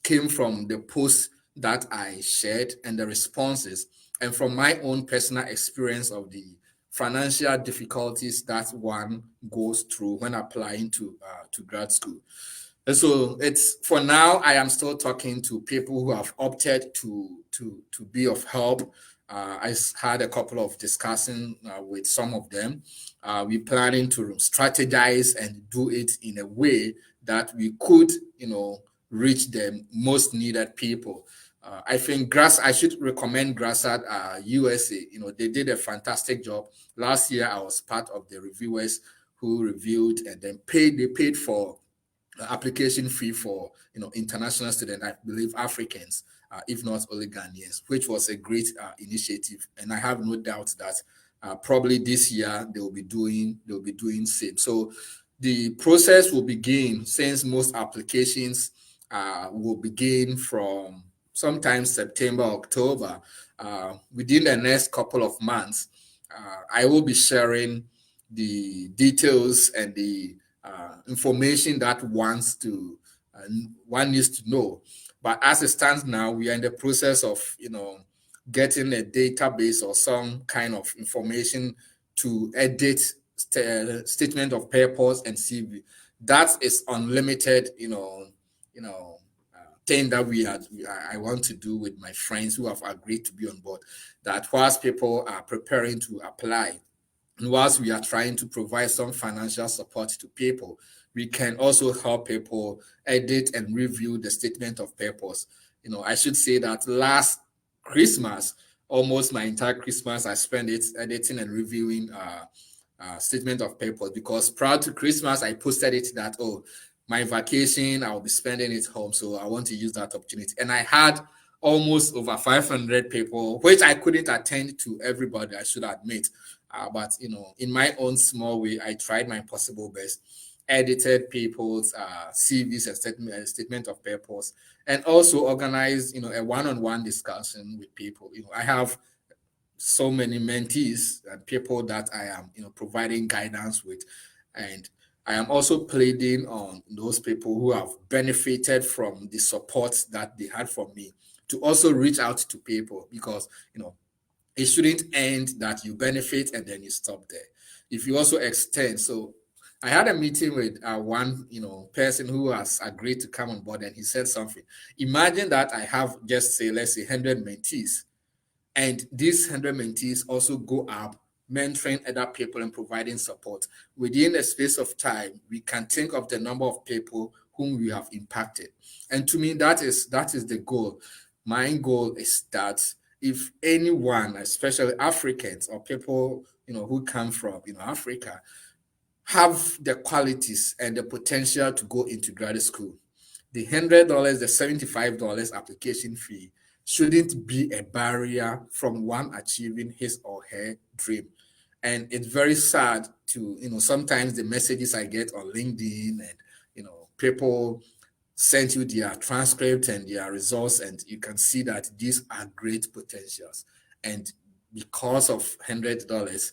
came from the posts that I shared and the responses, and from my own personal experience of the financial difficulties that one goes through when applying to grad school. And so it's, for now, I am still talking to people who have opted to be of help. I had a couple of discussions with some of them. We're planning to strategize and do it in a way that we could, reach the most needed people. I think I should recommend Grassad USA. They did a fantastic job. Last year, I was part of the reviewers who reviewed and then they paid for application fee for, international students, I believe Africans, if not only Ghanaians, which was a great initiative. And I have no doubt that probably this year they'll be doing same. So the process will begin, since most applications will begin from sometimes September, October. Within the next couple of months, I will be sharing the details and the information that one needs to know. But as it stands now, we are in the process of, getting a database or some kind of information to edit statement of purpose and CV. That is unlimited, thing that I want to do with my friends who have agreed to be on board, that whilst people are preparing to apply, and whilst we are trying to provide some financial support to people, we can also help people edit and review the statement of purpose. I should say that last Christmas, almost my entire Christmas, I spent it editing and reviewing statement of purpose, because prior to Christmas, I posted it that, my vacation, I'll be spending it home, so I want to use that opportunity. And I had almost over 500 people, which I couldn't attend to everybody, I should admit. But, in my own small way, I tried my possible best. edited people's CVs and statement of purpose, and also organize, a one-on-one discussion with people. I have so many mentees and people that I am, providing guidance with, and I am also pleading on those people who have benefited from the support that they had from me to also reach out to people, because it shouldn't end that you benefit and then you stop there. If you also extend, so I had a meeting with one person who has agreed to come on board, and he said something. Imagine that I have, just say, let's say 100 mentees, and these 100 mentees also go up mentoring other people and providing support. Within a space of time, we can think of the number of people whom we have impacted. And to me, that is the goal. My goal is that if anyone, especially Africans or people who come from Africa, have the qualities and the potential to go into graduate school, the $100, the $75 application fee shouldn't be a barrier from one achieving his or her dream. And it's very sad to, sometimes the messages I get on LinkedIn, and, people send you their transcript and their results, and you can see that these are great potentials. And because of $100,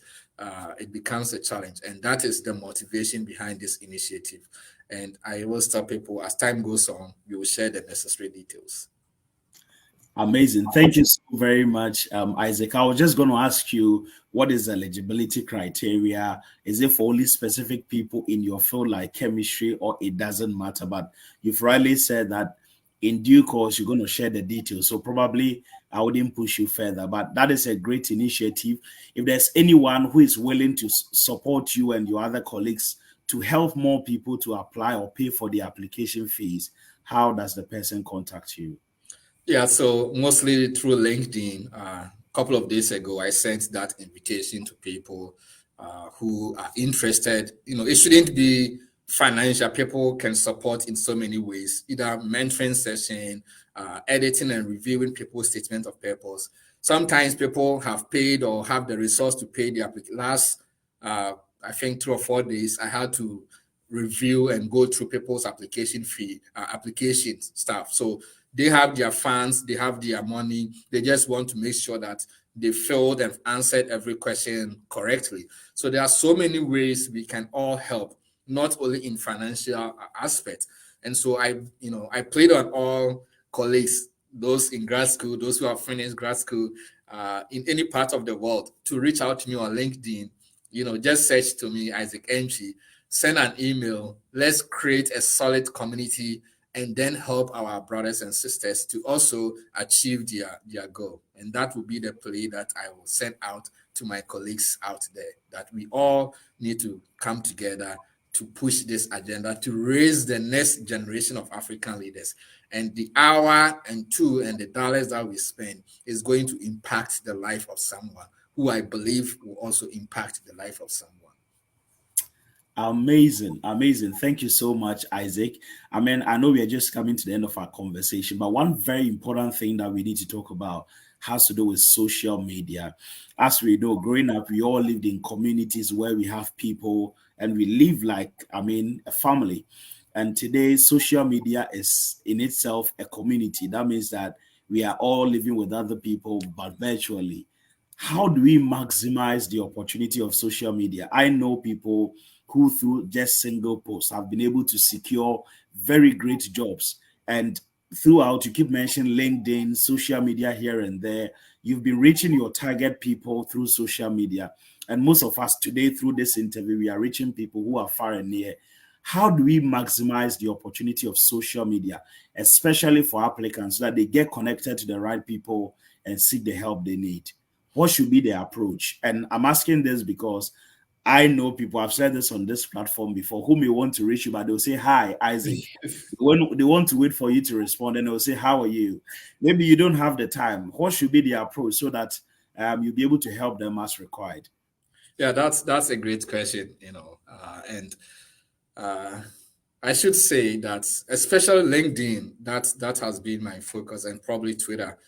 it becomes a challenge. And that is the motivation behind this initiative. And I always tell people, as time goes on, we will share the necessary details. Amazing. Thank you so very much, Isaac. I was just going to ask you, what is the eligibility criteria? Is it for only specific people in your field like chemistry, or it doesn't matter? But you've rightly said that in due course, you're going to share the details. So probably I wouldn't push you further, but that is a great initiative. If there's anyone who is willing to support you and your other colleagues to help more people to apply or pay for the application fees, how does the person contact you? Yeah, so mostly through LinkedIn. A couple of days ago, I sent that invitation to people who are interested. It shouldn't be financial. People can support in so many ways, either mentoring session, editing and reviewing people's statement of purpose. Sometimes people have paid or have the resource to pay the application. Last, I think 3 or 4 days, I had to review and go through people's application fee, application stuff. So they have their funds, they have their money. They just want to make sure that they filled and answered every question correctly. So there are so many ways we can all help, not only in financial aspects. And so I played on all colleagues, those in grad school, those who have finished grad school in any part of the world, to reach out to me on LinkedIn. Just search to me, Isaac Enchi, send an email. Let's create a solid community, and then help our brothers and sisters to also achieve their goal. And that will be the plea that I will send out to my colleagues out there, that we all need to come together to push this agenda, to raise the next generation of African leaders. And the hour and two and the dollars that we spend is going to impact the life of someone who I believe will also impact the life of someone. Amazing. Thank you so much, Isaac. I know we are just coming to the end of our conversation, but one very important thing that we need to talk about has to do with social media. As we know, growing up, we all lived in communities where we have people and we live like, a family. And today, social media is in itself a community. That means that we are all living with other people, but virtually. How do we maximize the opportunity of social media? I know people who, through just single posts, have been able to secure very great jobs. And throughout, you keep mentioning LinkedIn, social media here and there. You've been reaching your target people through social media. And most of us today, through this interview, we are reaching people who are far and near. How do we maximize the opportunity of social media, especially for applicants, so that they get connected to the right people and seek the help they need? What should be the approach? And I'm asking this because I know people, I've said this on this platform before, who may want to reach you, but they'll say, "Hi, Isaac." When they want to wait for you to respond, and they'll say, "How are you?" Maybe you don't have the time. What should be the approach so that you'll be able to help them as required? Yeah, that's a great question, and I should say that especially LinkedIn, that has been my focus, and probably Twitter.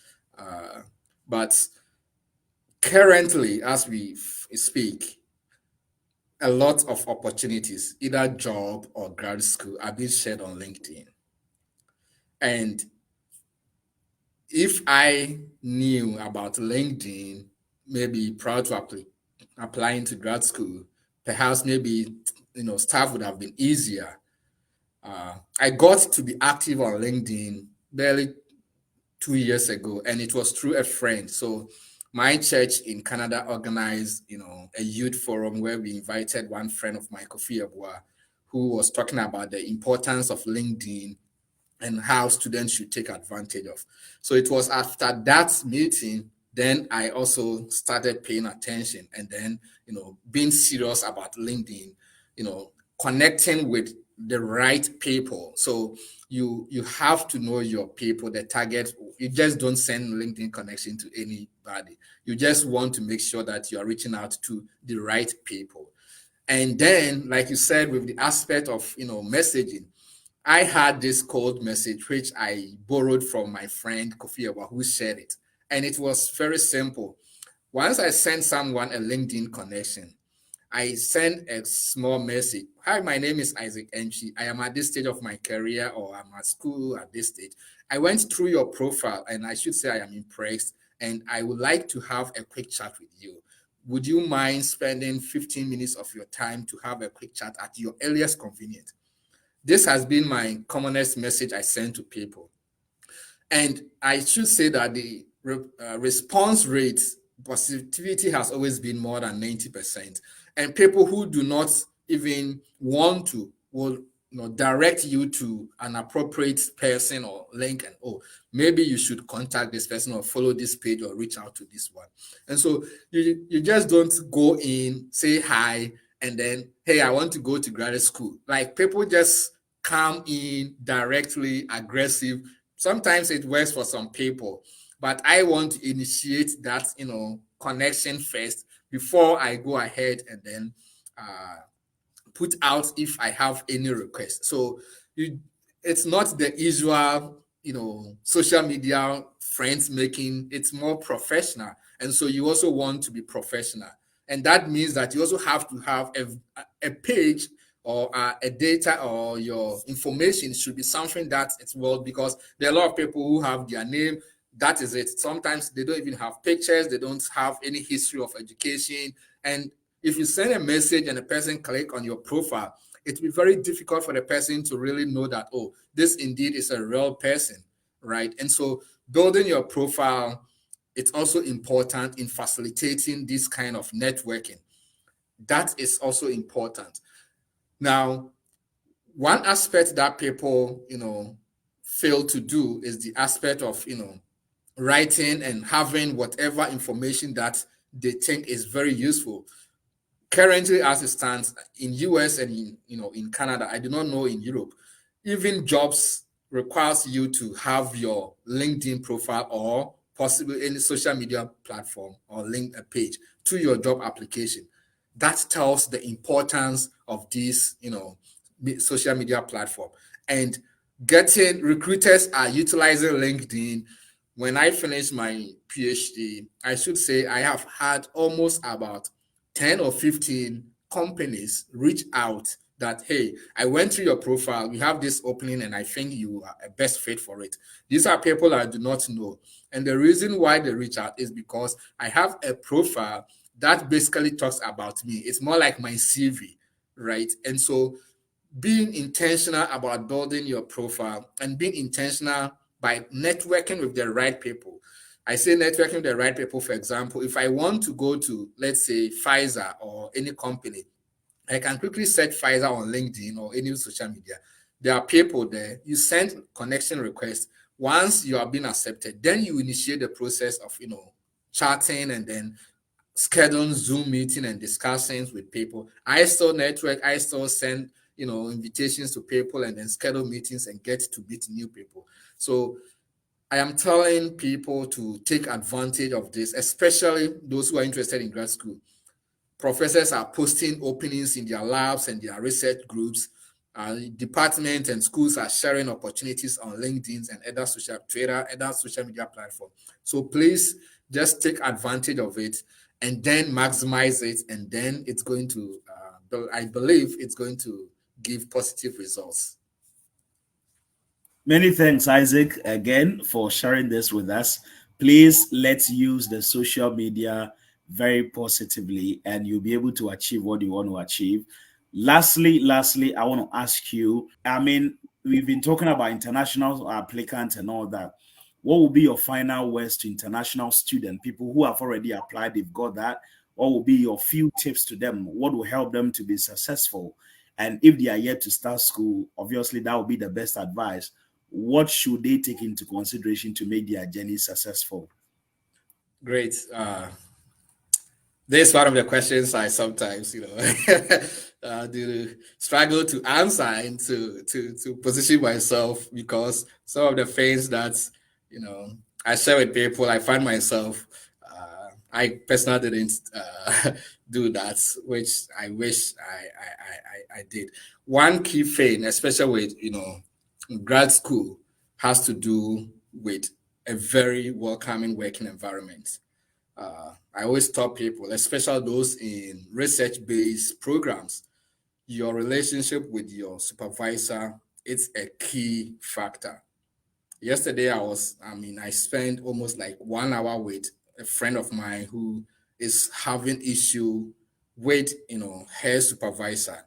But currently, as we speak, a lot of opportunities, either job or grad school, are being shared on LinkedIn. And if I knew about LinkedIn, maybe prior to applying to grad school, perhaps maybe stuff would have been easier. I got to be active on LinkedIn barely 2 years ago, and it was through a friend. So my church in Canada organized, a youth forum where we invited one friend of mine, Kofi Abua, who was talking about the importance of LinkedIn and how students should take advantage of. So it was after that meeting, then I also started paying attention and then, being serious about LinkedIn, connecting with the right people. So you have to know your people, the target. You just don't send LinkedIn connection to anybody. You just want to make sure that you are reaching out to the right people. And then, like you said, with the aspect of messaging, I had this cold message which I borrowed from my friend Kofi Ewa, who shared it, and it was very simple. Once I sent someone a LinkedIn connection, I sent a small message. Hi, my name is Isaac Enchi. I am at this stage of my career, or I'm at school at this stage. I went through your profile and I should say I am impressed, and I would like to have a quick chat with you. Would you mind spending 15 minutes of your time to have a quick chat at your earliest convenience? This has been my commonest message I send to people. And I should say that the response rate, positivity has always been more than 90%. And people who do not even want to will direct you to an appropriate person or link, and maybe you should contact this person or follow this page or reach out to this one. And so you just don't go in, say hi, and then, hey, I want to go to graduate school. Like, people just come in directly, aggressive. Sometimes it works for some people, but I want to initiate that, connection first before I go ahead and then put out if I have any requests. So it's not the usual, social media friends making. It's more professional. And so you also want to be professional. And that means that you also have to have a page or a data, or your information should be something that it's well, because there are a lot of people who have their name. That is it. Sometimes they don't even have pictures. They don't have any history of education. And if you send a message and a person click on your profile, it will be very difficult for the person to really know that, this indeed is a real person, right? And so building your profile, it's also important in facilitating this kind of networking. That is also important. Now, one aspect that people, fail to do is the aspect of, writing and having whatever information that they think is very useful. Currently, as it stands in US and in Canada, I do not know in Europe, even jobs requires you to have your LinkedIn profile or possibly any social media platform or link a page to your job application. That tells the importance of this, social media platform. And recruiters are utilizing LinkedIn. When I finished my PhD, I should say I have had almost about 10 or 15 companies reach out that, hey, I went through your profile, we have this opening, and I think you are a best fit for it. These are people I do not know. And the reason why they reach out is because I have a profile that basically talks about me. It's more like my CV, right? And so being intentional about building your profile and being intentional by networking with the right people. I say networking with the right people. For example, if I want to go to, let's say, Pfizer or any company, I can quickly search Pfizer on LinkedIn or any social media. There are people there. You send connection requests. Once you are being accepted, then you initiate the process of, chatting and then scheduling Zoom meeting and discussions with people. I still network. I still send, invitations to people and then schedule meetings and get to meet new people. So I am telling people to take advantage of this, especially those who are interested in grad school. Professors are posting openings in their labs and their research groups. Departments and schools are sharing opportunities on LinkedIn and other social media platforms. So please just take advantage of it and then maximize it, and then it's going to I believe it's going to give positive results. Many thanks, Isaac, again for sharing this with us. Please let's use the social media very positively, and you'll be able to achieve what you want to achieve. Lastly, I want to ask you, I mean, we've been talking about international applicants and all that. What will be your final words to international students, people who have already applied, they've got that? What will be your few tips to them? What will help them to be successful? And if they are yet to start school, obviously that will be the best advice. What should they take into consideration to make their journey successful? Great. This is one of the questions I sometimes, do struggle to answer and to position myself, because some of the things that, I share with people, I find myself, I personally didn't do that, which I wish I did. One key thing, especially with, grad school, has to do with a very welcoming working environment. I always tell people, especially those in research-based programs, your relationship with your supervisor, it's a key factor. Yesterday, I spent almost like 1 hour with a friend of mine who is having issue with, her supervisor.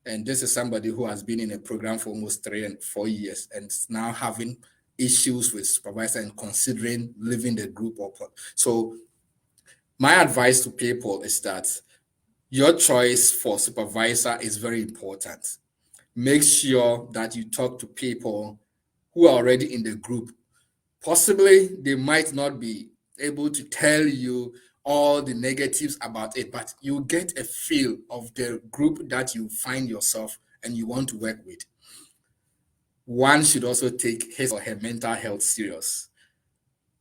And this is somebody who has been in a program for almost 3 and 4 years and is now having issues with supervisor and considering leaving the group up. So my advice to people is that your choice for supervisor is very important. Make sure that you talk to people who are already in the group. Possibly they might not be able to tell you all the negatives about it, but you get a feel of the group that you find yourself and you want to work with. One should also take his or her mental health serious.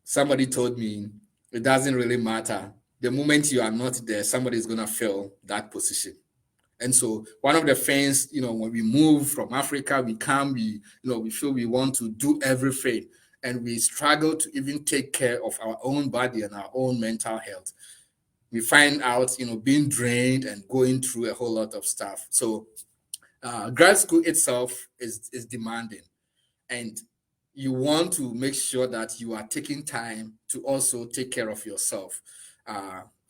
Somebody told me it doesn't really matter. The moment you are not there, somebody is going to fill that position. And so one of the things, when we move from Africa, we feel we want to do everything, and we struggle to even take care of our own body and our own mental health. We find out, being drained and going through a whole lot of stuff. So grad school itself is demanding, and you want to make sure that you are taking time to also take care of yourself.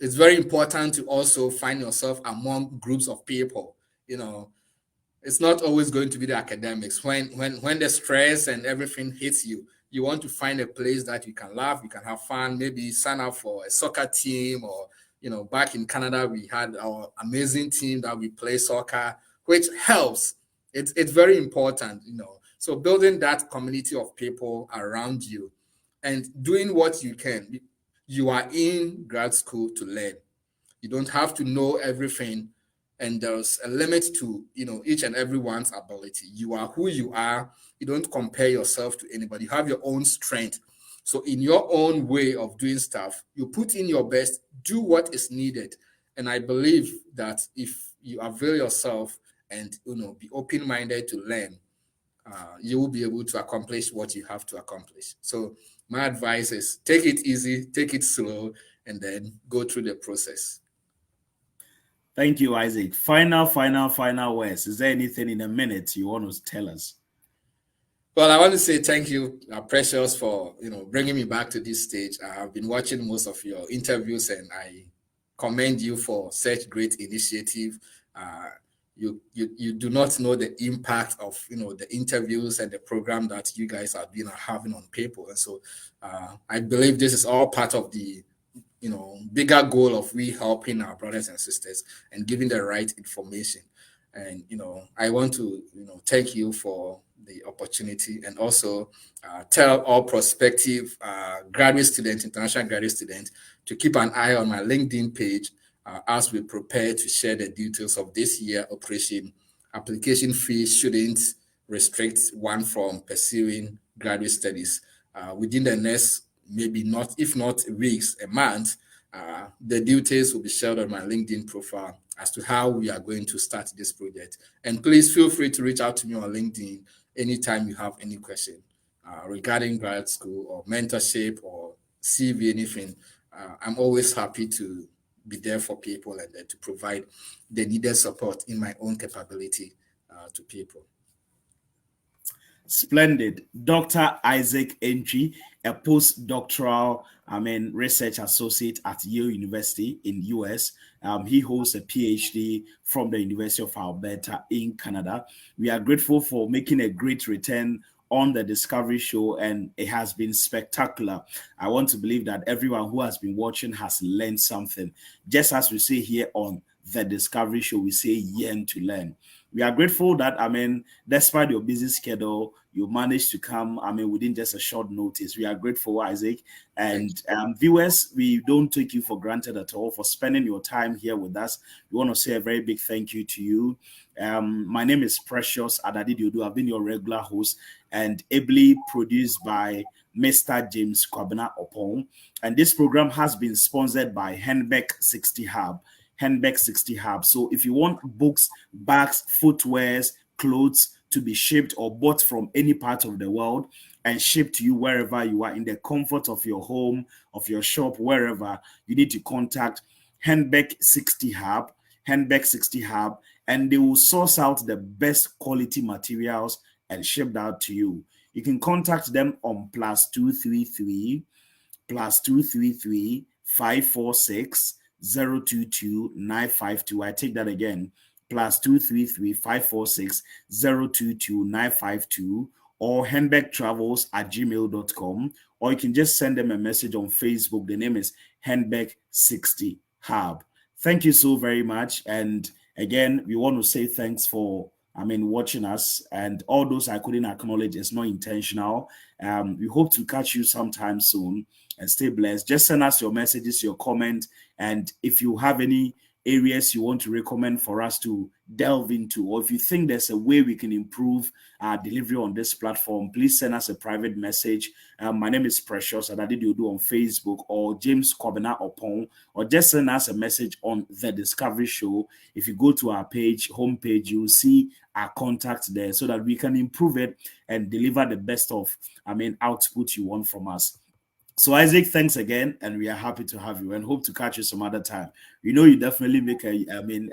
It's very important to also find yourself among groups of people. It's not always going to be the academics. When the stress and everything hits you, you want to find a place that you can laugh, you can have fun, maybe sign up for a soccer team, or back in Canada, we had our amazing team that we play soccer, which helps. It's very important, So building that community of people around you and doing what you can. You are in grad school to learn. You don't have to know everything, and there's a limit to each and everyone's ability. You are who you are. You don't compare yourself to anybody. You have your own strength. So in your own way of doing stuff, you put in your best, do what is needed. And I believe that if you avail yourself and be open-minded to learn, you will be able to accomplish what you have to accomplish. So my advice is take it easy, take it slow, and then go through the process. Thank you, Isaac. Final words. Is there anything in a minute you want to tell us? Well, I want to say thank you, Precious, for bringing me back to this stage. I've been watching most of your interviews, and I commend you for such great initiative. You do not know the impact of the interviews and the program that you guys have been having on people, and so I believe this is all part of the bigger goal of we helping our brothers and sisters and giving the right information. And I want to thank you for the opportunity, and also tell all prospective graduate students, international graduate students, to keep an eye on my LinkedIn page. As we prepare to share the details of this year operation. Application fees shouldn't restrict one from pursuing graduate studies. Within the next, maybe not, if not weeks, a month, the details will be shared on my LinkedIn profile as to how we are going to start this project. And please feel free to reach out to me on LinkedIn anytime you have any question regarding grad school or mentorship or CV, anything. I'm always happy to be there for people and then to provide the needed support in my own capability to people. Splendid. Dr. Isaac Entry, a postdoctoral research associate at Yale University in US. He holds a PhD from the University of Alberta in Canada. We are grateful for making a great return on the Discovery Show, and it has been spectacular. I want to believe that everyone who has been watching has learned something. Just as we say here on the Discovery Show, we say yearn to learn. We are grateful that, despite your busy schedule, you managed to come, within just a short notice. We are grateful, Isaac. And viewers, we don't take you for granted at all for spending your time here with us. We want to say a very big thank you to you. My name is Precious Adadidiodu. I've been your regular host and ably produced by Mr. James Kwabena Opong. And this program has been sponsored by Henbeck 60 Hub. Henbeck 60 Hub. So if you want books, bags, footwears, clothes to be shipped or bought from any part of the world and shipped to you wherever you are in the comfort of your home, of your shop, wherever, you need to contact Henbeck 60 Hub, Henbeck 60 Hub, and they will source out the best quality materials and ship out to you. You can contact them on +233 546 022 952. I take that again, +233 546 022 952, or henbecktravels@gmail.com, or you can just send them a message on Facebook. The name is Henbeck 60 Hub. Thank you so very much. And again, we want to say thanks for watching us, and all those I couldn't acknowledge. It's not intentional. We hope to catch you sometime soon, and stay blessed. Just send us your messages, your comment, and if you have any areas you want to recommend for us to delve into, or if you think there's a way we can improve our delivery on this platform, please send us a private message. My name is Precious Adadidiodu on Facebook, or James Kwabena Opong, or just send us a message on The Discovery Show. If you go to our homepage, you'll see our contact there so that we can improve it and deliver the best of output you want from us. So Isaac, thanks again, and we are happy to have you and hope to catch you some other time. You definitely make a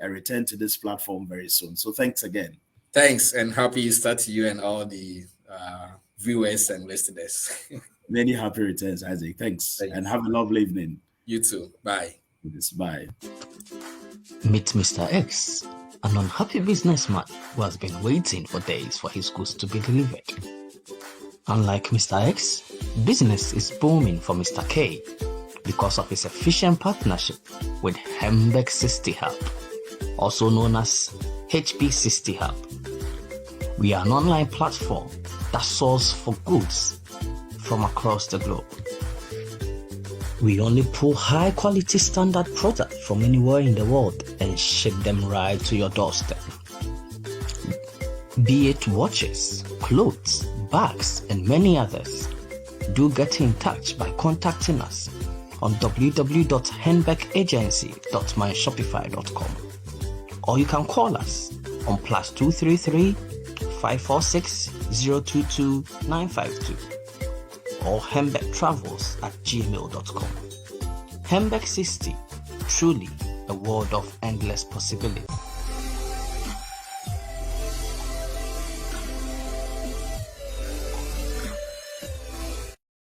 return to this platform very soon. So thanks again. Thanks, and happy Easter to you and all the viewers and listeners. Many happy returns, Isaac. Thanks. And have a lovely evening. You too. Bye. Yes, bye. Meet Mr. X, an unhappy businessman who has been waiting for days for his goods to be delivered. Unlike Mr. X, business is booming for Mr. K because of his efficient partnership with Henbeck 60 Hub, also known as HP 60 Hub. We are an online platform that sources for goods from across the globe. We only pull high quality standard products from anywhere in the world and ship them right to your doorstep. Be it watches, clothes, bags, and many others, do get in touch by contacting us on www.henbeckagency.myshopify.com, or you can call us on +233 546 022 952, or henbecktravels@gmail.com. Henbeck 60, truly a world of endless possibility.